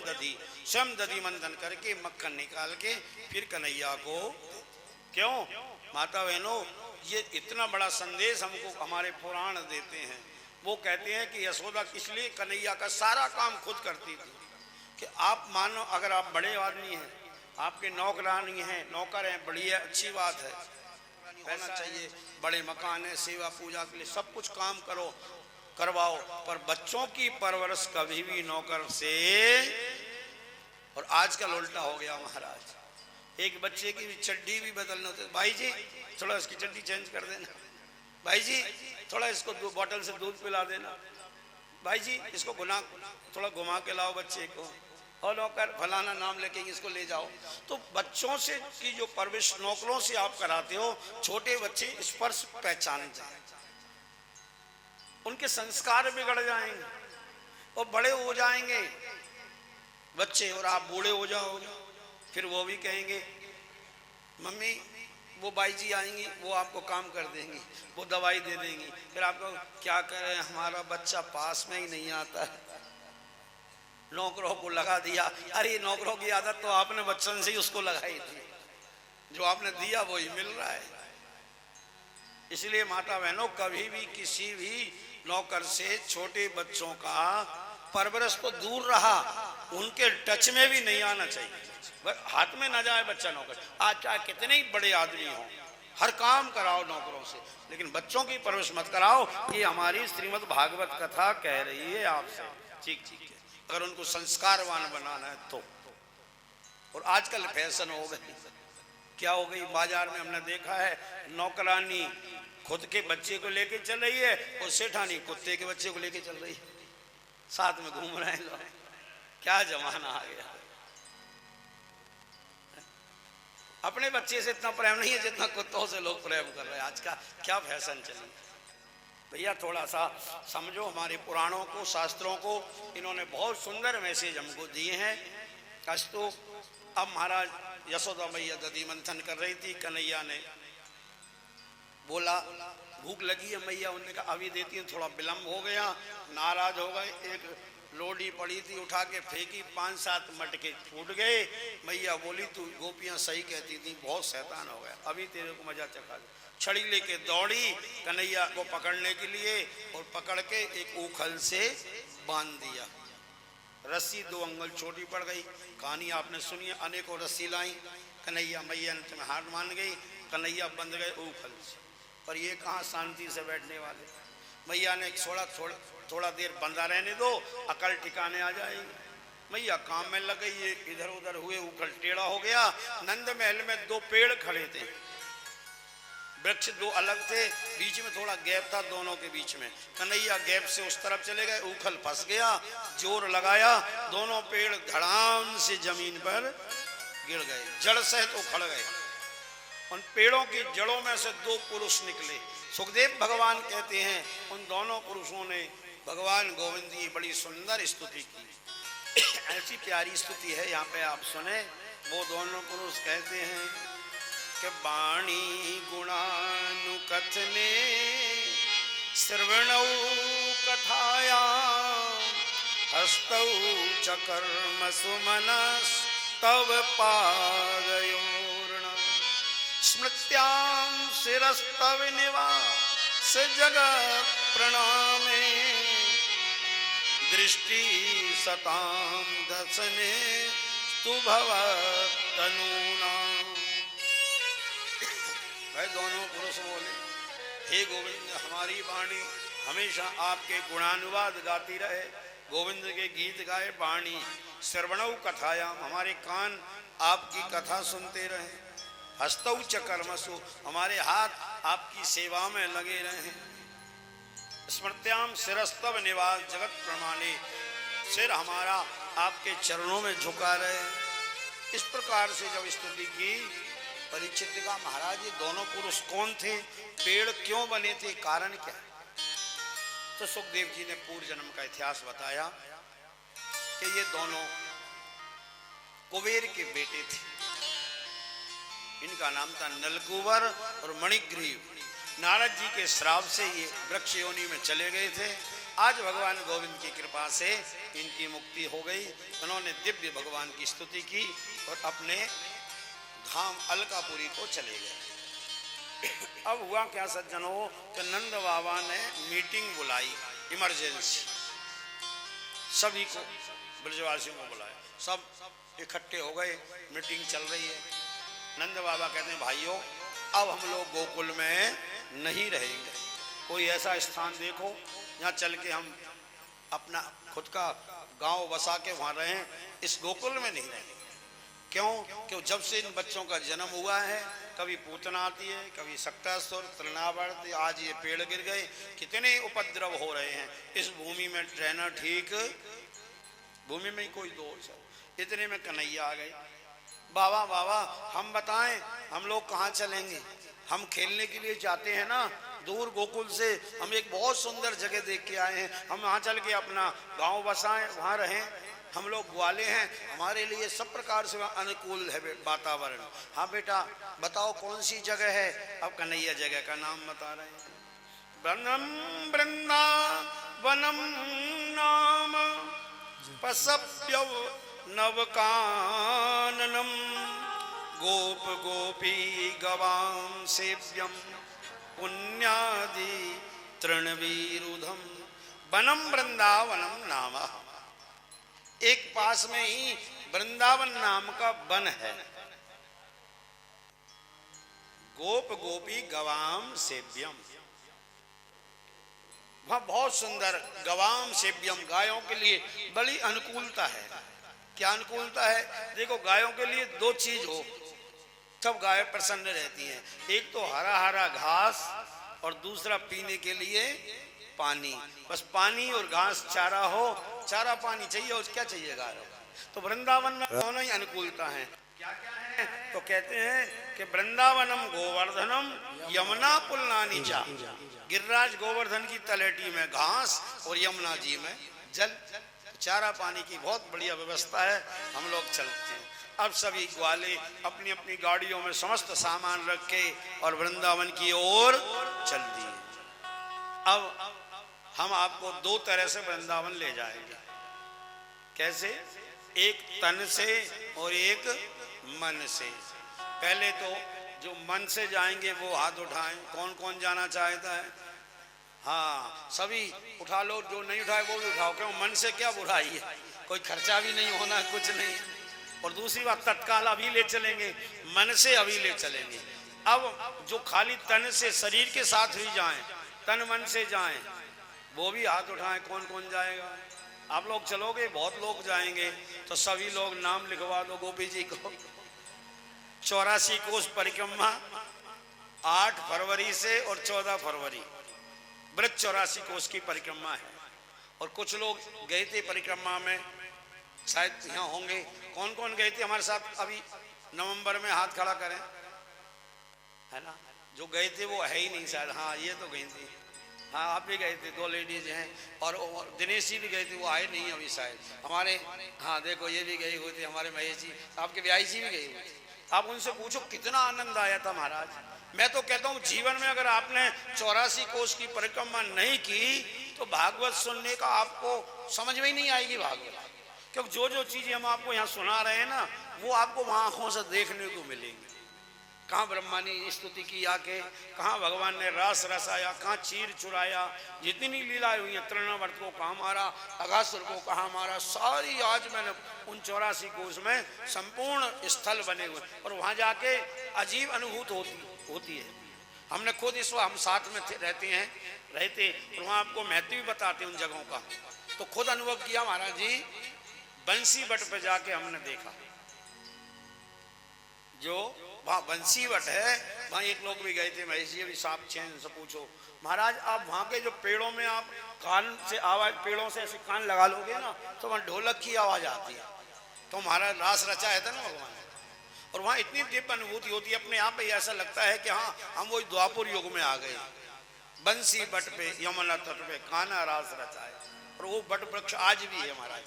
दधी मंथन करके मक्खन निकाल के फिर कन्हैया को। क्यों माता बहनों, ये इतना बड़ा संदेश हमको हमारे पुराण देते हैं। वो कहते हैं कि यशोदा इसलिए कन्हैया का सारा काम खुद करती थी कि आप मानो अगर आप बड़े आदमी हैं, आपके नौकरानी हैं, नौकर हैं, बढ़िया अच्छी बात है, होना चाहिए, बड़े मकान है, सेवा पूजा के लिए सब कुछ काम करो करवाओ, पर बच्चों की परवरिश कभी भी नौकर से। और आजकल उल्टा हो गया महाराज, एक बच्चे की चड्डी भी बदलना होता है, भाई जी थोड़ा इसकी चड्डी चेंज कर देना, भाई जी थोड़ा इसको 2 बोतल से दूध पिला देना, भाई जी इसको थोड़ा घुमा के लाओ बच्चे को, और नौकर फलाना नाम लेके इसको ले जाओ। तो बच्चों से की जो परवरिश नौकरों से आप कराते हो, छोटे बच्चे स्पर्श पहचान जाए, उनके संस्कार बिगड़ जाएंगे और बड़े हो जाएंगे बच्चे और आप बूढ़े हो जाओगे, फिर वो भी कहेंगे मम्मी वो बाई जी आएंगी, वो आपको काम कर देंगी, वो दवाई दे देंगी, फिर आपको क्या करें, हमारा बच्चा पास में ही नहीं आता है, नौकरों को लगा दिया। अरे नौकरों की आदत तो आपने बचपन से ही उसको लगाई थी, जो आपने दिया वही मिल रहा है। इसलिए माता बहनों, कभी भी किसी भी नौकर से छोटे बच्चों का परवरिश तो दूर रहा, उनके टच में भी नहीं आना चाहिए, हाथ में ना जाए बच्चा नौकर। आज चाहे कितने ही बड़े आदमी हो, हर काम कराओ नौकरों से, लेकिन बच्चों की परवरिश मत कराओ। ये हमारी श्रीमद् भागवत कथा कह रही है आपसे, ठीक है, अगर उनको संस्कारवान बनाना है तो। और आजकल फैशन हो गई, क्या हो गई बाजार में हमने देखा है, नौकरानी खुद के बच्चे को लेके चल रही है और सेठानी कुत्ते के बच्चे को लेके चल रही है, साथ में घूम रहे हैं लोग। क्या जमाना आ गया, अपने बच्चे से इतना प्रेम नहीं है जितना कुत्तों से लोग प्रेम कर रहे हैं। आज का क्या फैशन चली, भैया थोड़ा सा समझो हमारे पुराणों को, शास्त्रों को। इन्होंने बहुत सुंदर मैसेज हमको दिए हैं। अस्तु अब महाराज यशोदा मैया दधी मंथन कर रही थी, कन्हैया ने बोला भूख लगी है मैया, उन्होंने कहा अभी देती हूँ, थोड़ा विलम्ब हो गया, नाराज हो गए। एक लोडी पड़ी थी उठा के फेंकी, 5-7 मटके फूट गए। मैया बोली तू गोपियां सही कहती थी, बहुत शैतान हो गया, अभी तेरे को मजा चखा दे। छड़ी लेके दौड़ी कन्हैया को पकड़ने के लिए और पकड़ के एक ऊखल से बांध दिया। रस्सी 2 अंगुल छोटी पड़ गई। कहानी आपने सुनी है, अनेकों रस्सी लाई कन्हैया, मैया ने तुम्हें हार मान गई, कन्हैया बंध गए ऊखल से। पर ये कहाँ शांति से बैठने वाले। मैया ने थोड़ा देर बंधा रहने दो, अकल ठिकाने आ जाएगी। मैया काम में लग गई, ये इधर उधर हुए, ऊखल टेढ़ा हो गया। नंद महल में 2 पेड़ खड़े थे, वृक्ष 2 अलग थे, बीच में थोड़ा गैप था दोनों के बीच में। कन्हैया गैप से उस तरफ चले गए, ऊखल फंस गया, जोर लगाया, दोनों पेड़ धड़ाम से जमीन पर गिर गए, जड़ सहित उखड़ गए। उन पेड़ों की जड़ों में से 2 पुरुष निकले। सुखदेव भगवान कहते हैं उन दोनों पुरुषों ने भगवान गोविंद की बड़ी सुंदर स्तुति की। ऐसी प्यारी स्तुति है, यहाँ पे आप सुने। वो दोनों पुरुष कहते हैं कि वाणी गुणानुकथने श्रवणौ कथाया हस्तौ च कर्म सुमनस्तव पादयोर्न स्मृत्यां शिरस्तव निवास जगत् प्रणामे दृष्टि सतां दसने तु भवतनूना। भाई दोनों पुरुष बोले हे गोविंद, हमारी वाणी हमेशा आपके गुणानुवाद गाती रहे, गोविंद के गीत गाए। वाणी श्रवणौ कथायाम, हमारे कान आपकी कथा सुनते रहे। हस्तौ च कर्मसु, हमारे हाथ आपकी सेवा में लगे रहे। स्मृत्याम शिरस्तव निवास जगत प्रमाणे, सिर हमारा आपके चरणों में झुका रहे। इस प्रकार से जब स्तुति की, परीक्षित का महाराज ये दोनों पुरुष कौन थे, पेड़ क्यों बने थे, कारण क्या? तो सुखदेव जी ने पूर्व जन्म का इतिहास बताया कि ये दोनों कुबेर के बेटे थे। इनका नाम था नलकुबर और मणिग्रीव। नारद जी के श्राप से ये वृक्ष योनि में चले गए थे। आज भगवान गोविंद की कृपा से इनकी मुक्ति हो गई। उन्होंने दिव्य भगवान की स्तुति की और अपने धाम अलकापुरी को चले गए। अब हुआ क्या सज्जनों कि नंद बाबा ने मीटिंग बुलाई, इमरजेंसी, सभी को, ब्रजवासियों को बुलाया, सब इकट्ठे हो गए, मीटिंग चल रही है। नंद बाबा कहते हैं भाइयों अब हम लोग गोकुल में नहीं रहेंगे, कोई ऐसा स्थान देखो जहाँ चल के हम अपना खुद का गांव बसा के वहाँ रहें, इस गोकुल में नहीं रहेंगे। क्यों? क्यों जब से इन बच्चों का जन्म हुआ है, कभी पूतना आती है, कभी सक्टासुर, तृणावर्त, आज ये पेड़ गिर गए, कितने उपद्रव हो रहे हैं। इस भूमि में रहना ठीक, भूमि में ही कोई दोष है। इतने में कन्हैया आ गए। बाबा बाबा हम बताएं हम लोग कहाँ चलेंगे, हम खेलने के लिए जाते हैं ना दूर गोकुल से, हम एक बहुत सुंदर जगह देख के आए हैं, हम वहाँ चल के अपना गांव बसाएं, वहाँ रहें। हम लोग ग्वाले हैं, हमारे लिए सब प्रकार से अनुकूल है वातावरण। हाँ बेटा बताओ कौन सी जगह है? अब कन्हैया जगह का नाम बता रहे हैं। वनम वृंदावनम नाम पसप्य नवकाननम गोप गोपी गवां सेव्यम पुण्यादि तृणवीरुधम। वनम वृंदावनम नाम, एक पास में ही वृंदावन नाम का वन है। गोप गोपी गवाम सेव्यम, वह बहुत सुंदर, गवाम सेव्यम, गायों के लिए बड़ी अनुकूलता है। क्या अनुकूलता है? देखो गायों के लिए 2 चीज हो तब गाय प्रसन्न रहती हैं, एक तो हरा हरा घास और दूसरा पीने के लिए पानी। बस पानी और घास चारा हो, चारा पानी चाहिए और क्या चाहिए गाय को। तो वृंदावन में दोनों ही अनुकूलता है। क्या क्या है? तो कहते हैं कि वृंदावनम गोवर्धनम यमुना पुल ना नीचा। गिरिराज गोवर्धन की तलेटी में घास और यमुना जी में जल, चारा पानी की बहुत बढ़िया व्यवस्था है। हम लोग चलते हैं। अब सभी ग्वाले अपनी अपनी गाड़ियों में समस्त सामान रख के और वृंदावन की ओर चल दिए। अब हम आपको दो तरह से वृंदावन ले जाएंगे। कैसे? एक तन से और एक मन से। पहले तो जो मन से जाएंगे वो हाथ उठाएं। कौन कौन जाना चाहता है? हाँ, सभी उठा लो। जो नहीं उठाए वो भी उठाओ। क्यों? मन से क्या बुराई है? कोई खर्चा भी नहीं होना, कुछ नहीं। और दूसरी बात, तत्काल अभी ले चलेंगे, मन से अभी ले चलेंगे। अब जो खाली तन से शरीर के साथ ही जाएं, तन मन से जाएं, वो भी हाथ उठाएं। कौन कौन जाएगा? आप लोग चलोगे? बहुत लोग जाएंगे। तो सभी लोग नाम लिखवा दो गोपी जी को। 84 कोस परिक्रमा 8 फरवरी से और 14 फरवरी ब्रज 84 कोस की परिक्रमा है। और कुछ लोग गए थे परिक्रमा में, शायद यहाँ होंगे। कौन कौन गए थे हमारे साथ अभी नवंबर में? हाथ खड़ा करें, है ना? जो गए थे वो है ही नहीं शायद। हाँ, ये तो गई थी। हाँ, आप भी गए थे। 2 लेडीज हैं और दिनेश जी भी गए थे, वो आए नहीं अभी शायद हमारे। हाँ देखो, ये भी गए हुए थे हमारे महेश जी, आपके ब्याही जी भी गए हुए थे। आप उनसे पूछो कितना आनंद आया था महाराज। मैं तो कहता हूँ जीवन में अगर आपने 84 कोस की परिक्रमा नहीं की तो भागवत सुनने का आपको समझ में ही नहीं आएगी भागवत। क्योंकि जो जो चीजें हम आपको यहाँ सुना रहे हैं ना, वो आपको वहाँ आंखों से देखने को मिलेंगे। कहाँ ब्रह्मा ने स्तुति की आके, कहाँ भगवान ने रास रसाया, कहाँ चीर चुराया, जितनी लीलाएं हुई हैं, तृणावर्त को कहाँ मारा, अगासुर को कहाँ मारा, सारी आज मैंने उन 84 कोस में संपूर्ण स्थल बने हुए। और वहाँ जाके अजीब अनुभूति होती है। हमने खुद इस हम साथ में रहते और वहाँ आपको महत्व भी बताते उन जगहों का। तो खुद अनुभव किया महाराज जी। बंसी बट पे जाके हमने देखा, जो वहाँ बंसी वट है, वहाँ एक लोग भी गए थे, महेश जी भी सांप चैन से पूछो। महाराज आप वहाँ के जो पेड़ों में आप कान से आवाज, पेड़ों से ऐसे कान लगा लोगे ना, तो वहाँ ढोलक की आवाज आती है। तो महाराज रास रचाया था ना भगवान ने। और वहाँ इतनी दिव्य अनुभूति होती है, अपने आप में ऐसा लगता है कि हाँ हम वो द्वापर युग में आ गए। बंसी बट पे यमुना तट पे काना रास रचाए। और वो बट वृक्ष आज भी है महाराज,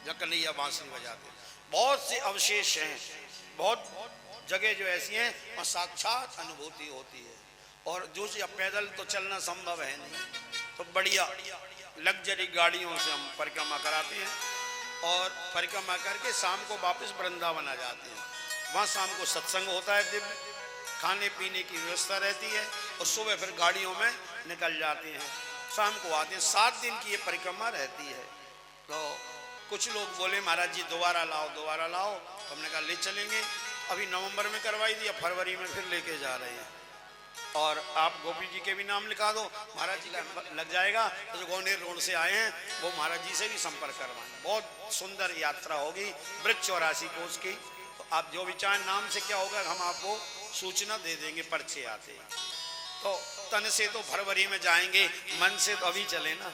जहाँ कन्हैया बांसुरी बजाते। बहुत से अवशेष हैं, बहुत जगह जो ऐसी हैं वहाँ साक्षात अनुभूति होती है। और जो से पैदल तो चलना संभव है नहीं, तो बढ़िया लग्जरी गाड़ियों से हम परिक्रमा कराते हैं। और परिक्रमा करके शाम को वापस वृंदावन आ जाते हैं। वहाँ शाम को सत्संग होता है, दिव्य खाने पीने की व्यवस्था रहती है। और सुबह फिर गाड़ियों में निकल जाते हैं, शाम को आते हैं। 7 दिन की ये परिक्रमा रहती है। तो कुछ लोग बोले महाराज जी दोबारा लाओ दोबारा लाओ, तो हमने कहा ले चलेंगे। अभी नवंबर में करवाई थी, अब फरवरी में फिर लेके जा रहे हैं। और आप गोपी जी के भी नाम लिखा दो, महाराज जी का लग जाएगा। तो जो गौनेर रोड से आए हैं वो महाराज जी से भी संपर्क करवाएं। बहुत सुंदर यात्रा होगी ब्रज 84 कोस की। तो आप जो भी चाहें, नाम से क्या होगा हम आपको सूचना दे देंगे, पर्चे आते हैं। तो तन से तो फरवरी में जाएंगे, मन से तो अभी चले ना।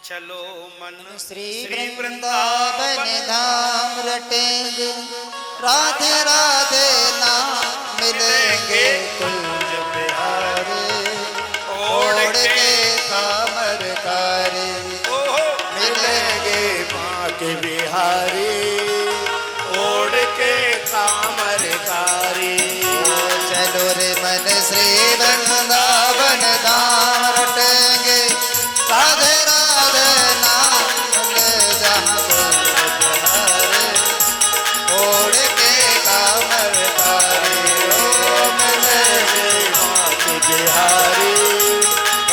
चलो मन श्री वृंदावन धाम रटेंगे, राधे राधे नाम मिलेंगे कुंज बिहारी। ओढ़ के कामर कारी मिलेंगे माँ के बिहारी। ओढ़ के कामर कारी। चलो रे मन श्री वृंदावन धाम रटेंगे, राधे राधे नाम मिले जहाँ कुंज बिहारी। ओढ़ के कामर कारी मिलेंगे माँ के बिहारी।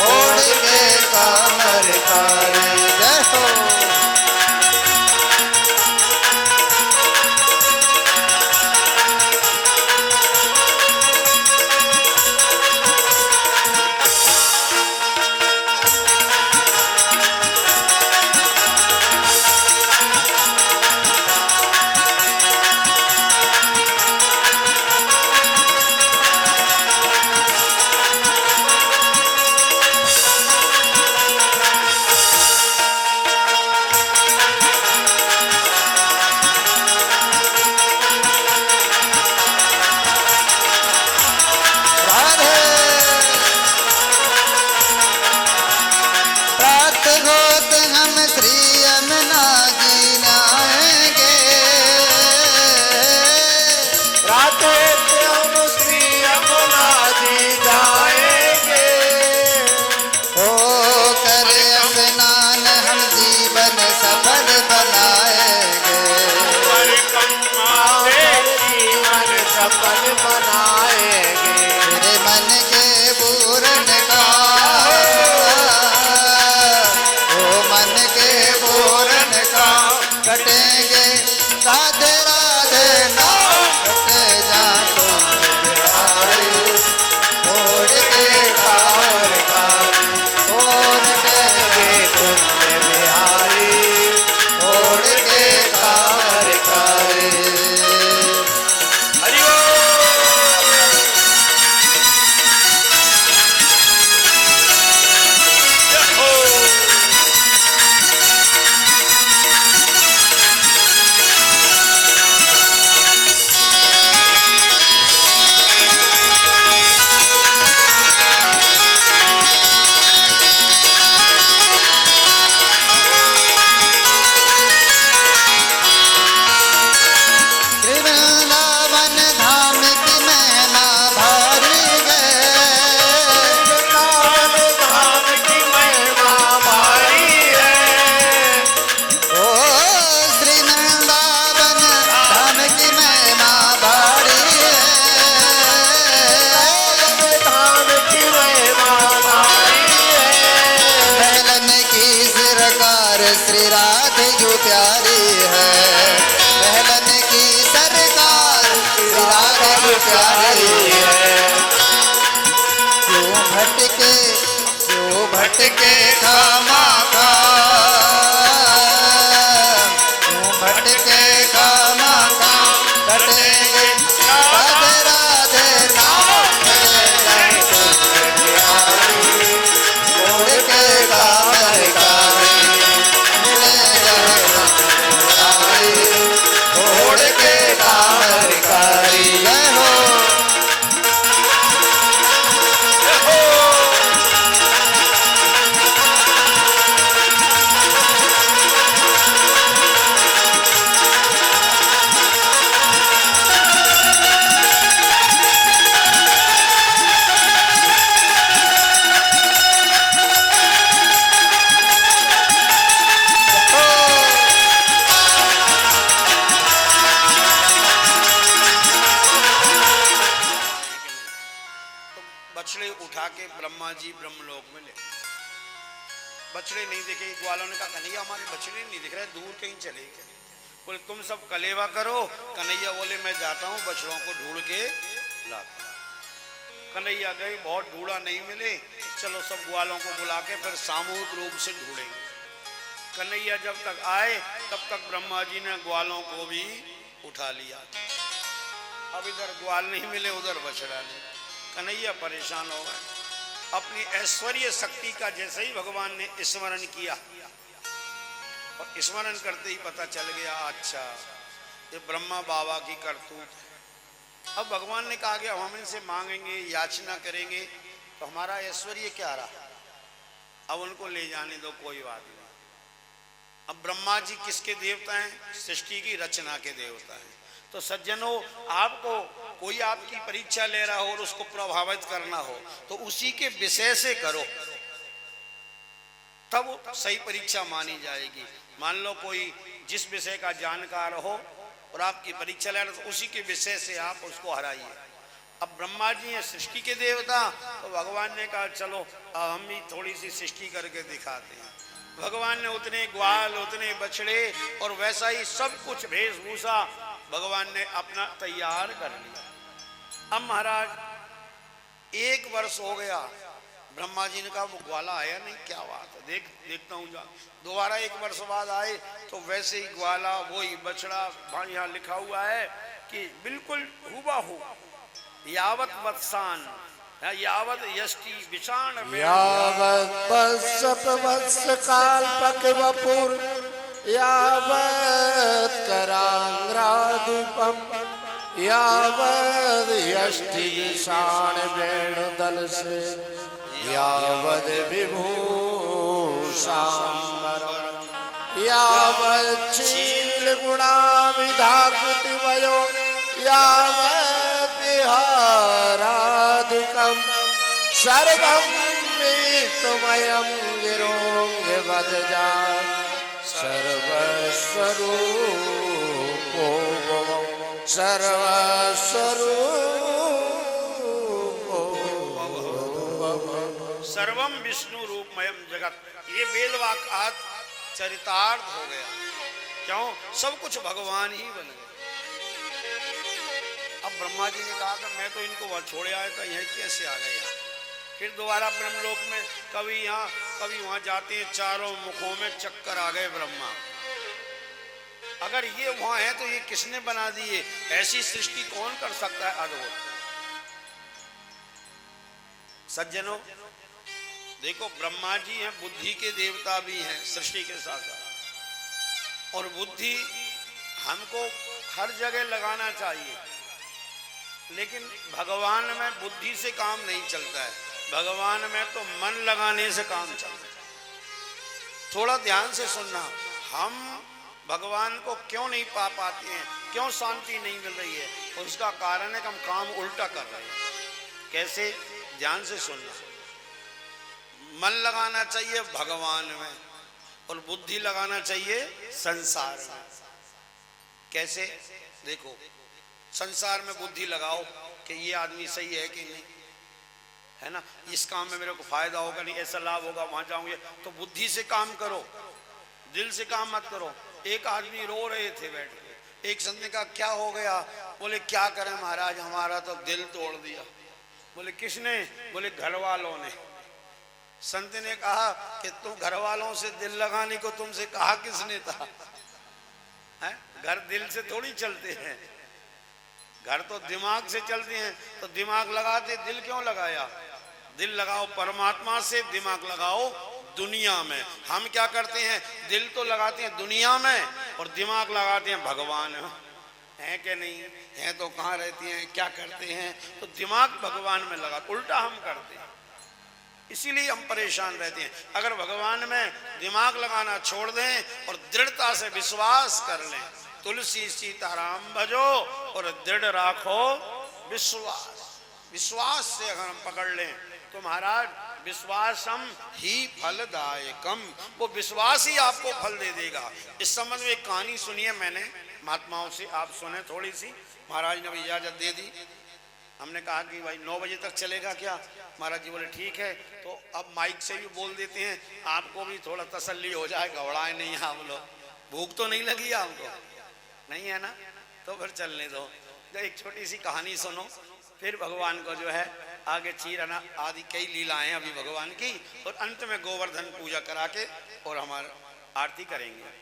ओढ़ के कामर कारी। जय हो। राधे राधे नाम रटे जा कुंज बिहारी छोड़ के कांवर कारी छोड़ के कुंज बिहारी छोड़ के कांवर कारी हरि बोल। जय हो। वृंदावन धाम की महिमा भारी है धाम की महिमा भारी है। ओ श्री वृंदावन धाम की महिमा भारी है धाम की महिमा भारी है। महलन की सरकार श्री राधे जो प्यारी है महलन की सरकार श्री राधे जो प्यारी है क्यों भटके खामा खा क्यों भटके खामा खा कटेंगे राधे राधे नाम रटे कुंज बिहारी छोड़ के कांवर कारी मिलेगा कुंज बिहारी छोड़ के कांवर कारी जय हो जय हो। बछड़े उठा के ब्रह्मा जी ब्रह्मलोक में ले बछड़े नहीं दिखे। ग्वालों ने कहा कन्हैया हमारे बछड़े नहीं दिख रहे दूर कहीं चले गए। बोले तुम सब कलेवा करो। कन्हैया बोले मैं जाता हूँ बछड़ों को ढूंढ के लाता हूं। कन्हैया गए बहुत ढूंढा नहीं मिले। चलो सब ग्वालों को बुला के फिर सामूहिक रूप से ढूंढेंगे। कन्हैया जब तक आए तब तक ब्रह्मा जी ने ग्वालों को भी उठा लिया। अब इधर ग्वाल नहीं मिले उधर बछड़ा नहीं। कन्हैया परेशान हो गए। अपनी ऐश्वर्य शक्ति का जैसे ही भगवान ने स्मरण किया और स्मरण करते ही पता चल गया अच्छा ये ब्रह्मा बाबा की करतूत है। अब भगवान ने कहा कि हम इनसे मांगेंगे याचना करेंगे तो हमारा ऐश्वर्य क्या रहा। अब उनको ले जाने दो कोई बात नहीं। अब ब्रह्मा जी किसके देवता हैं? सृष्टि की रचना के देवता हैं। तो सज्जनों आपको कोई आपकी परीक्षा ले रहा हो और उसको प्रभावित करना हो तो उसी के विषय से करो तब सही परीक्षा मानी जाएगी। मान लो कोई जिस विषय का जानकार हो और आपकी परीक्षा ले रहा तो उसी के विषय से आप उसको हराइए। अब ब्रह्मा जी हैं सृष्टि के देवता तो भगवान ने कहा चलो हम भी थोड़ी सी सृष्टि करके दिखाते हैं। भगवान ने उतने ग्वाल उतने बछड़े और वैसा ही सब कुछ वेशभूषा भगवान ने अपना तैयार कर लिया। अब महाराज 1 वर्ष हो गया। ब्रह्मा जी ने कहा वो ग्वाला आया नहीं क्या बात है देखता हूँ जा। दोबारा 1 वर्ष बाद आए तो वैसे ही ग्वाला वही बछड़ा। यहाँ लिखा हुआ है कि बिल्कुल हुबहू यावत वत्सान यावत यष्टि विषाण यावत वत्स काल्पक वपुर यावत करांग्रादीपम यावद यष्टि विषाण वेणुदल से यावद विभूषाम्बरम यावत शील गुणाविधाकृति वयो यावत विहारादिकम सर्वं वित्तमयं गिरोंग वदजा सर्वस्वरूपो भवं सर्वस्वरूपो सर्वम विष्णु रूपमयम जगत। ये वेद वाक्यात चरितार्थ हो गया। क्यों? सब कुछ भगवान ही बन गए। अब ब्रह्मा जी ने कहा कि मैं तो इनको वहां छोड़े आया था, यह कैसे आ गए यहाँ? फिर दोबारा ब्रह्मलोक में कभी यहाँ कभी वहां जाते हैं, चारों मुखों में चक्कर आ गए ब्रह्मा। अगर ये वहां है तो ये किसने बना दिए? ऐसी सृष्टि कौन कर सकता है अद्भुत? सज्जनों देखो, ब्रह्मा जी हैं, बुद्धि के देवता भी हैं सृष्टि के साथ साथ। और बुद्धि हमको हर जगह लगाना चाहिए, लेकिन भगवान में बुद्धि से काम नहीं चलता है। भगवान में तो मन लगाने से काम चलता है। थोड़ा ध्यान से सुनना, हम भगवान को क्यों नहीं पा पाते हैं, क्यों शांति नहीं मिल रही है? और उसका कारण है कि हम काम उल्टा कर रहे हैं। कैसे? ध्यान से सुनना। मन लगाना चाहिए भगवान में और बुद्धि लगाना चाहिए संसार में। कैसे? देखो, संसार में बुद्धि लगाओ कि ये आदमी सही है कि नहीं, है ना, इस काम में मेरे को फायदा होगा नहीं, ऐसा लाभ होगा, वहां जाऊंगे, तो बुद्धि से काम करो, दिल से काम मत करो। एक आदमी रो रहे थे बैठ के, एक संत ने कहा क्या हो गया? बोले क्या करें महाराज, हमारा तो दिल तोड़ दिया। बोले किसने? बोले घर वालों ने। संत ने कहा कि तुम घर वालों से दिल लगाने को तुमसे कहा किसने था? है? घर दिल से थोड़ी चलते हैं, घर तो दिमाग से चलते हैं। तो दिमाग लगाते, दिल क्यों लगाया? दिल लगाओ परमात्मा से, दिमाग लगाओ दुनिया में। हम क्या करते हैं? दिल तो लगाते हैं दुनिया में और दिमाग लगाते हैं भगवान है कि नहीं है, तो कहाँ रहती हैं, क्या करते हैं? तो दिमाग भगवान में लगा, उल्टा हम करते हैं, इसीलिए हम परेशान रहते हैं। अगर भगवान में दिमाग लगाना छोड़ दें और दृढ़ता से विश्वास कर लें, तुलसी सीताराम भजो और दृढ़ राखो विश्वास। विश्वास से अगर हम पकड़ लें तो महाराज विश्वासम ही फलदायकम, वो विश्वास ही आपको फल दे देगा। इस संबंध में एक कहानी सुनी है मैंने महात्माओं से, आप सुने थोड़ी सी। महाराज ने भी इजाजत दे दी। हमने कहा कि भाई 9 बजे तक चलेगा क्या? महाराज जी बोले ठीक है। तो अब माइक से भी बोल देते हैं, आपको भी थोड़ा तसल्ली हो जाए, घबराए नहीं हम लोग। भूख तो नहीं लगी आपको? नहीं है ना? तो फिर चलने दो। एक छोटी सी कहानी सुनो, फिर भगवान को जो है आगे चीरना आदि कई लीलाएं अभी भगवान की, और अंत में गोवर्धन पूजा करा के और हमारा आरती करेंगे।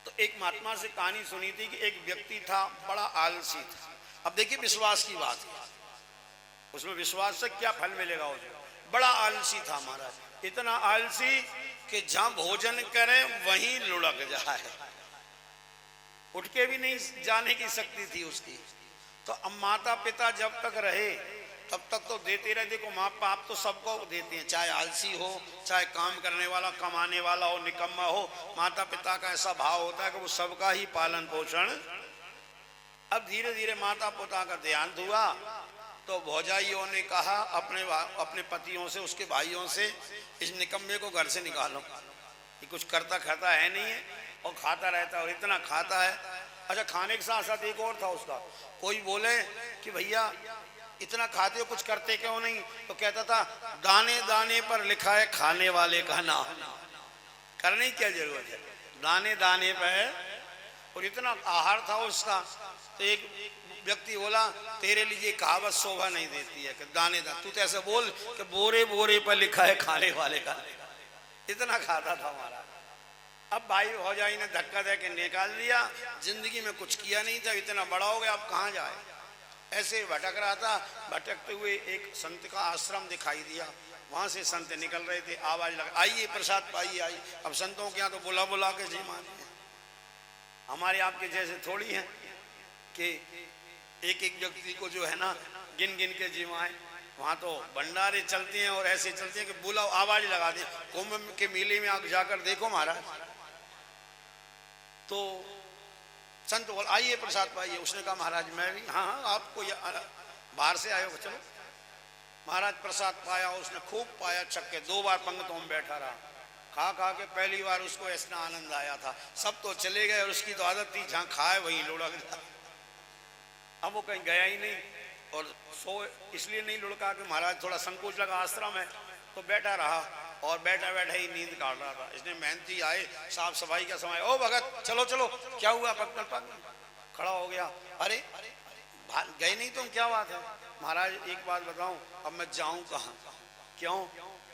तो एक महात्मा से कहानी सुनी थी कि एक व्यक्ति था, बड़ा आलसी था। अब देखिए विश्वास की बात है, उसमें विश्वास से क्या फल मिलेगा? उसे बड़ा आलसी था महाराज, इतना आलसी कि जहां भोजन करे वहीं लुढ़क जाए, उठ के भी नहीं जाने की शक्ति थी उसकी। तो अब माता पिता जब तक रहे तब तक तो देते रहे। देखो माँ बाप तो सबको देते हैं, चाहे आलसी हो, चाहे काम करने वाला, कमाने वाला हो, निकम्मा हो, माता पिता का ऐसा भाव होता है कि वो सबका ही पालन पोषण। अब धीरे धीरे माता पिता का देहांत हुआ तो भौजाइयों ने कहा अपने पतियों से, उसके भाइयों से, इस निकम्मे को घर से निकालो, ये कुछ करता खाता है नहीं है और खाता रहता है और इतना खाता है। अच्छा, खाने के साथ साथ एक और था उसका, कोई बोले कि भैया इतना खाते हो, कुछ करते क्यों नहीं? तो कहता था दाने दाने पर लिखा है खाने वाले का नाम, करने की क्या जरूरत है, दाने दाने पर। और इतना आहार था उसका। तो एक व्यक्ति बोला तेरे लिए कहावत शोभा नहीं देती है कि दाने दाने, तू तो ऐसे बोल कि बोरे बोरे पर लिखा है खाने वाले का। इतना खाता था हमारा। अब भाई भौजाई ने धक्का दे के निकाल दिया, जिंदगी में कुछ किया नहीं था, इतना बड़ा हो गया, अब कहाँ जाए? ऐसे भटक रहा था। भटकते हुए एक संत का आश्रम दिखाई दिया, वहां से संत निकल रहे थे, आवाज लगा आइए प्रसाद पाइए आइए। अब संतों के यहाँ तो बुला बुला के जी मानते हैं, हमारे आपके जैसे थोड़ी हैं कि एक एक व्यक्ति को जो है ना गिन गिन के जीवाएं। वहां तो भंडारे चलते हैं और ऐसे चलते हैं कि बुलाओ, आवाज लगा दें। कुंभ के मेले में आप जाकर देखो महाराज, तो संत बोल आइए प्रसाद पाइए। उसने कहा महाराज मैं भी, हाँ हाँ आपको बाहर से आए हो, चलो। महाराज प्रसाद पाया, उसने खूब पाया, चक्के 2 बार पंक्तों में बैठा रहा, खा खा के पहली बार उसको ऐसा आनंद आया था। सब तो चले गए और उसकी तो आदत थी जहाँ खाए वहीं लुढ़क जाए। अब वो कहीं गया ही नहीं और सो इसलिए नहीं लुढ़का कि महाराज थोड़ा संकोच लगा, आश्रम है, तो बैठा रहा। और बैठा बैठा ही नींद काट रहा था। इसने मेहनती आए, साफ सफाई का समय, ओ भगत चलो चलो, क्या हुआ? पकड़ खड़ा हो गया, अरे गए नहीं तुम, क्या बात है? महाराज एक बात बताऊं, अब मैं जाऊं कहाँ? क्यों?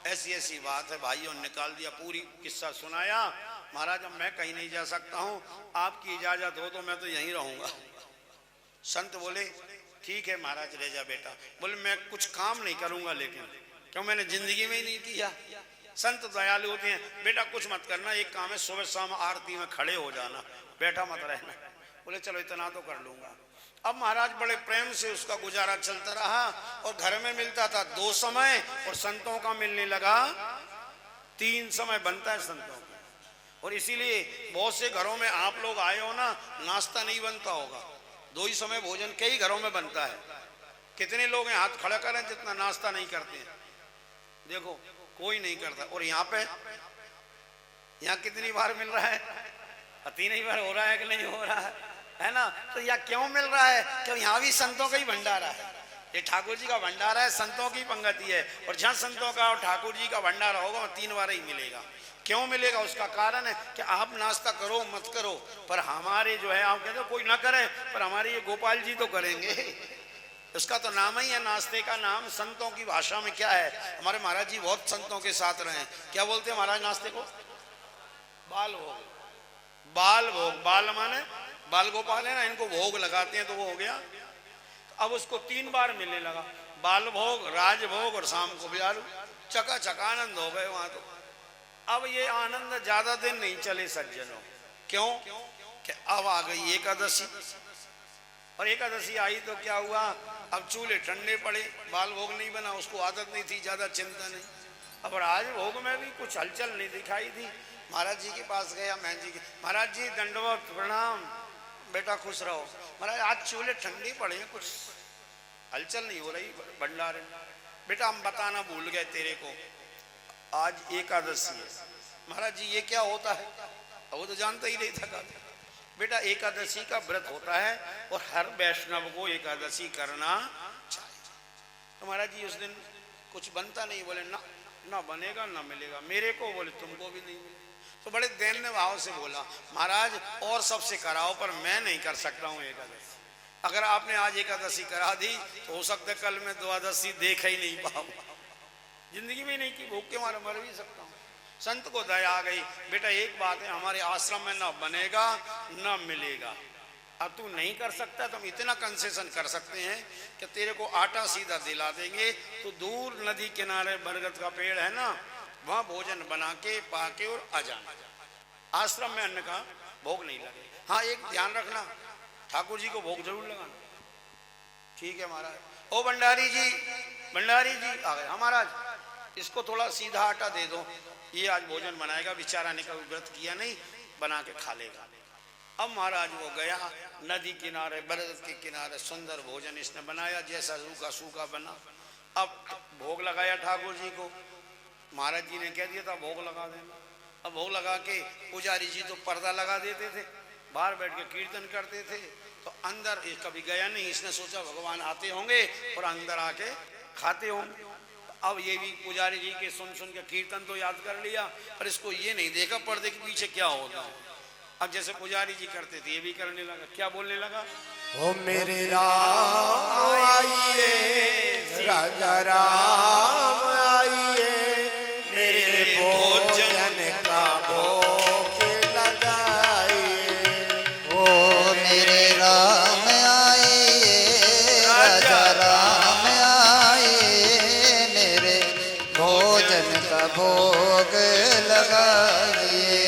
ऐसी ऐसी बात है। भाइयों ने निकाल दिया, पूरी किस्सा सुनाया। महाराज अब मैं कहीं नहीं जा सकता हूँ, आपकी इजाजत हो तो मैं तो यहीं रहूंगा। संत बोले ठीक है महाराज ले जा बेटा। बोले मैं कुछ काम नहीं करूंगा, लेकिन क्यों? मैंने जिंदगी में ही नहीं किया। संत दयालु होते हैं, बेटा कुछ मत करना, एक काम है सुबह शाम आरती में खड़े हो जाना, बैठा मत रहना। बोले चलो इतना तो कर लूंगा। अब महाराज बड़े प्रेम से उसका गुजारा चलता रहा, और घर में मिलता था 2 समय और संतों का मिलने लगा 3 समय बनता है संतों का। और इसीलिए बहुत से घरों में आप लोग आए हो ना, नाश्ता नहीं बनता होगा, 2 ही समय भोजन कई घरों में बनता है। कितने लोग हैं हाथ खड़ा करें जितना नाश्ता नहीं करते हैं? देखो कोई नहीं करता। और यहाँ पे यहाँ कितनी बार मिल रहा है? 3 ही बार हो रहा है कि नहीं हो रहा है ना? तो यहाँ क्यों मिल रहा है? क्यों? यहाँ भी संतों का ही भंडारा है। ये ठाकुर जी का भंडारा है, संतों की पंगति है। और जहाँ संतों का और ठाकुर जी का भंडारा होगा वहाँ 3 बार ही मिलेगा। क्यों मिलेगा? उसका कारण है कि आप नाश्ता करो मत करो, पर हमारे जो है, आप कहते हो कोई ना करे, पर हमारे ये गोपाल जी तो करेंगे। उसका तो नाम ही है, नाश्ते का नाम। संतों की भाषा में क्या है? हमारे महाराज जी बहुत संतों के साथ रहे। क्या बोलते हैं महाराज नाश्ते को? बाल भोग। बाल भोग, बाल माने बाल गोपाल है ना, इनको भोग लगाते हैं तो वो हो गया। अब उसको 3 बार मिलने लगा, बाल भोग, राज भोग और शाम को बिहारू। चकाचक आनंद हो गए वहां तो। अब ये आनंद ज्यादा दिन नहीं चले सज्जनों। क्यों? कि अब आ गई एकादशी, और एकादशी आई तो क्या हुआ? अब चूल्हे ठंडे पड़े, बाल भोग नहीं बना, उसको आदत नहीं थी, ज्यादा चिंता नहीं। अब राज भोग में भी कुछ हलचल नहीं दिखाई थी। महाराज जी के पास गया, मैं जी के, महाराज जी दंडवत प्रणाम, बेटा खुश रहो। महाराज आज चूल्हे ठंडे पड़े हैं, कुछ हलचल नहीं हो रही भंडारे। बेटा हम बताना भूल गए तेरे को, आज एकादशी है। महाराज जी ये क्या होता है? वो तो जानता ही नहीं था। बेटा एकादशी का व्रत होता है और हर वैष्णव को एकादशी करना चाहिए। तो महाराज जी उस दिन कुछ बनता नहीं। बोले ना, ना बनेगा ना मिलेगा मेरे को। बोले तुमको भी नहीं मिलेगा। तो बड़े दैन्य भाव से बोला, महाराज और सबसे कराओ पर मैं नहीं कर सकता हूँ एकादशी। अगर आपने आज एकादशी करा दी तो हो सकता है कल मैं द्वादशी देख ही नहीं पाऊंगा, जिंदगी में नहीं की, भूख के मारे मर भी सकता हूँ। संत को दया आ गई, बेटा एक बात है, हमारे आश्रम में ना बनेगा ना मिलेगा। अब तू नहीं कर सकता तो हम इतना कंसेशन कर सकते हैं कि तेरे को आटा सीधा दिला देंगे। तो दूर नदी किनारे बरगद का पेड़ है ना, वहां भोजन बना के पाके और आ जाना। आश्रम में अन्न का भोग नहीं लगे। हाँ एक ध्यान रखना, ठाकुर जी को भोग जरूर लगाना। ठीक है महाराज। ओ भंडारी जी, भंडारी जी आ गए। हाँ महाराज इसको थोड़ा सीधा आटा दे दो, ये आज भोजन बनाएगा, बेचारा ने कभी व्रत किया नहीं, बना के खा लेगा। अब महाराज वो गया नदी किनारे, बरगद के किनारे, सुंदर भोजन इसने बनाया, जैसा रूखा सूखा बना। अब भोग लगाया ठाकुर जी को। महाराज जी ने कह दिया था भोग लगा देना। अब भोग लगा के पुजारी जी तो पर्दा लगा देते थे, बाहर बैठ के कीर्तन करते थे। तो अंदर कभी गया नहीं, इसने सोचा भगवान आते होंगे और अंदर आके खाते होंगे। अब ये भी पुजारी जी के सुन सुन के कीर्तन तो याद कर लिया, पर इसको ये नहीं देखा पर्दे के पीछे क्या होता है। अब जैसे पुजारी जी करते थे ये भी करने लगा। क्या बोलने लगा? ओ मेरे राम आइए, राजा राम आइए, मेरे भोजन का भोग लगाइए। ओ मेरे राम आइए, राजा राम आइए, मेरे भोजन का भोग लगाइए।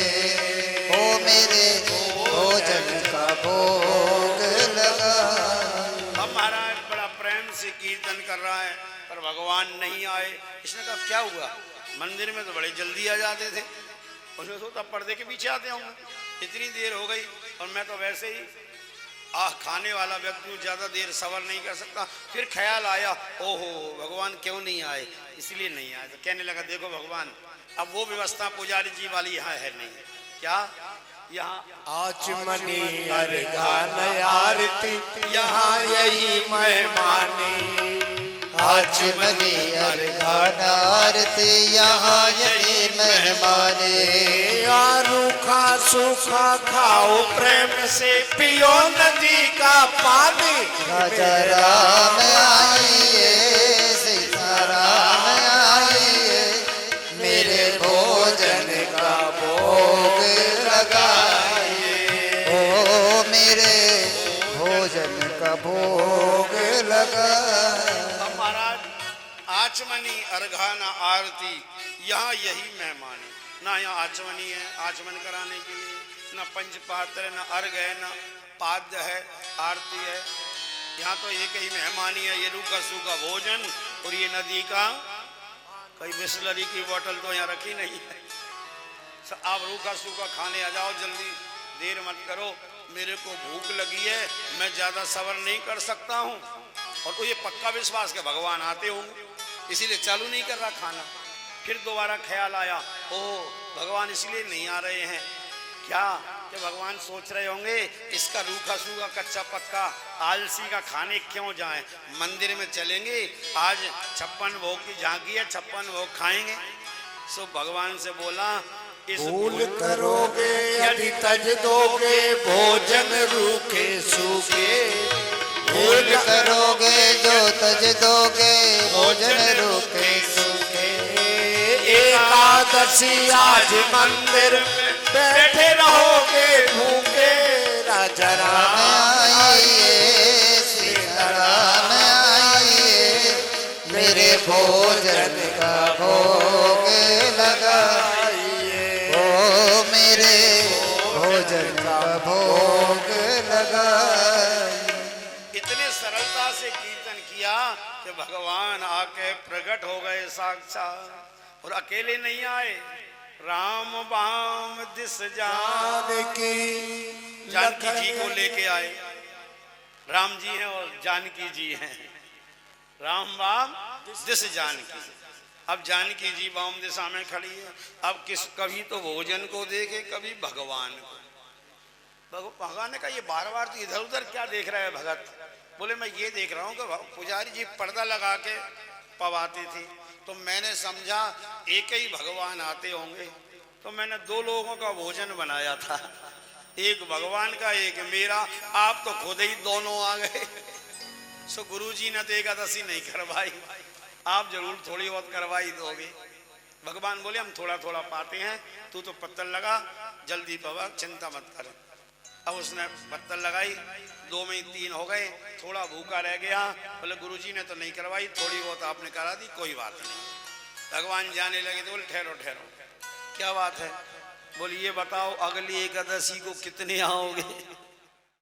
ओ मेरे भोजन का भोग लगा। अब महाराज बड़ा प्रेम से कीर्तन कर रहा है पर भगवान नहीं आए। इसने कहा क्या हुआ? मंदिर में तो बड़े जल्दी आ जाते थे। उसने सोचा पर्दे के पीछे आते होंगे, इतनी देर हो गई और मैं तो वैसे ही खाने वाला व्यक्ति ज्यादा देर सबर नहीं कर सकता। फिर ख्याल आया ओहो भगवान क्यों नहीं आए, इसलिए नहीं आए। तो कहने लगा देखो भगवान अब वो व्यवस्था पुजारी जी वाली यहाँ है नहीं। क्या यहाँ आचमनी अर्घन आरती यहाँ यही मेहमानी, आचमनी अर्घाना आरती यहाँ यही मेहमाने रूखा सूखा खाओ प्रेम से पियो नदी का पानी राजा राम आइए सीताराम आइए मेरे भोजन का भोग लगाइए ओ मेरे भोजन का भोग लगाइए महाराज आचमनी अर्घाना आरती यहाँ यही मेहमान है ना यहाँ आचमनी है आचमन कराने के लिए ना पंचपात्र है ना अर्घ है ना पाद्य है आरती है यहाँ तो एक ही मेहमानी है ये रूखा सूखा भोजन और ये नदी का कोई बिस्लरी की बोतल तो यहाँ रखी नहीं है आप रूखा सूखा खाने आ जाओ जल्दी देर मत करो मेरे को भूख लगी है मैं ज्यादा सबर नहीं कर सकता हूँ और तो ये पक्का विश्वास के भगवान आते होंगे इसीलिए चालू नहीं कर रहा खाना फिर दोबारा ख्याल आया ओ भगवान इसलिए नहीं आ रहे हैं क्या कि भगवान सोच रहे होंगे इसका रूखा सूखा कच्चा पक्का आलसी का खाने क्यों जाएं मंदिर में चलेंगे आज 56 भोग की झांकी है 56 भोग खाएंगे सो भगवान से बोला इस भूल करोगे यदि तज दोगे भोजन रूखे सूखे भूल करोगे जो तज दोगे भोजन रूखे सूखे एकादशी आज मंदिर में बैठे रहोगे भूखे राजा राम आइए सीताराम आइए मेरे भोजन का भोग लगाइए ओ मेरे भोजन का भोग लगाइए इतने सरलता से कीर्तन किया कि भगवान आके प्रकट हो गए साक्षात और अकेले नहीं आए राम बाम दिस जानकी जानकी जी को लेके आए राम जी हैं और जानकी जी हैं राम बाम दिस जानकी अब जानकी जी बाम दिशा में खड़ी है अब कभी तो भोजन को देखे कभी भगवान को भगवान ने कहा ये बार बार तो इधर उधर क्या देख रहा है भगत बोले मैं ये देख रहा हूँ कि पुजारी जी पर्दा लगा के पवाती थी तो मैंने समझा एक ही भगवान आते होंगे तो मैंने 2 लोगों का भोजन बनाया था एक भगवान का एक मेरा आप तो खुद ही दोनों आ गए सो गुरुजी ने तो एकादशी नहीं करवाई आप जरूर थोड़ी बहुत करवाई दोगे भगवान बोले हम थोड़ा थोड़ा पाते हैं तू तो पत्तल लगा जल्दी पवा चिंता मत कर अब उसने पत्तल लगाई 2 में 3 हो गए थोड़ा भूखा रह गया बोले गुरुजी ने तो नहीं करवाई थोड़ी बहुत आपने करा दी कोई बात नहीं भगवान जाने लगे तो बोले ठहरो ठहरो क्या बात है बोले ये बताओ अगली एकादशी को कितने आओगे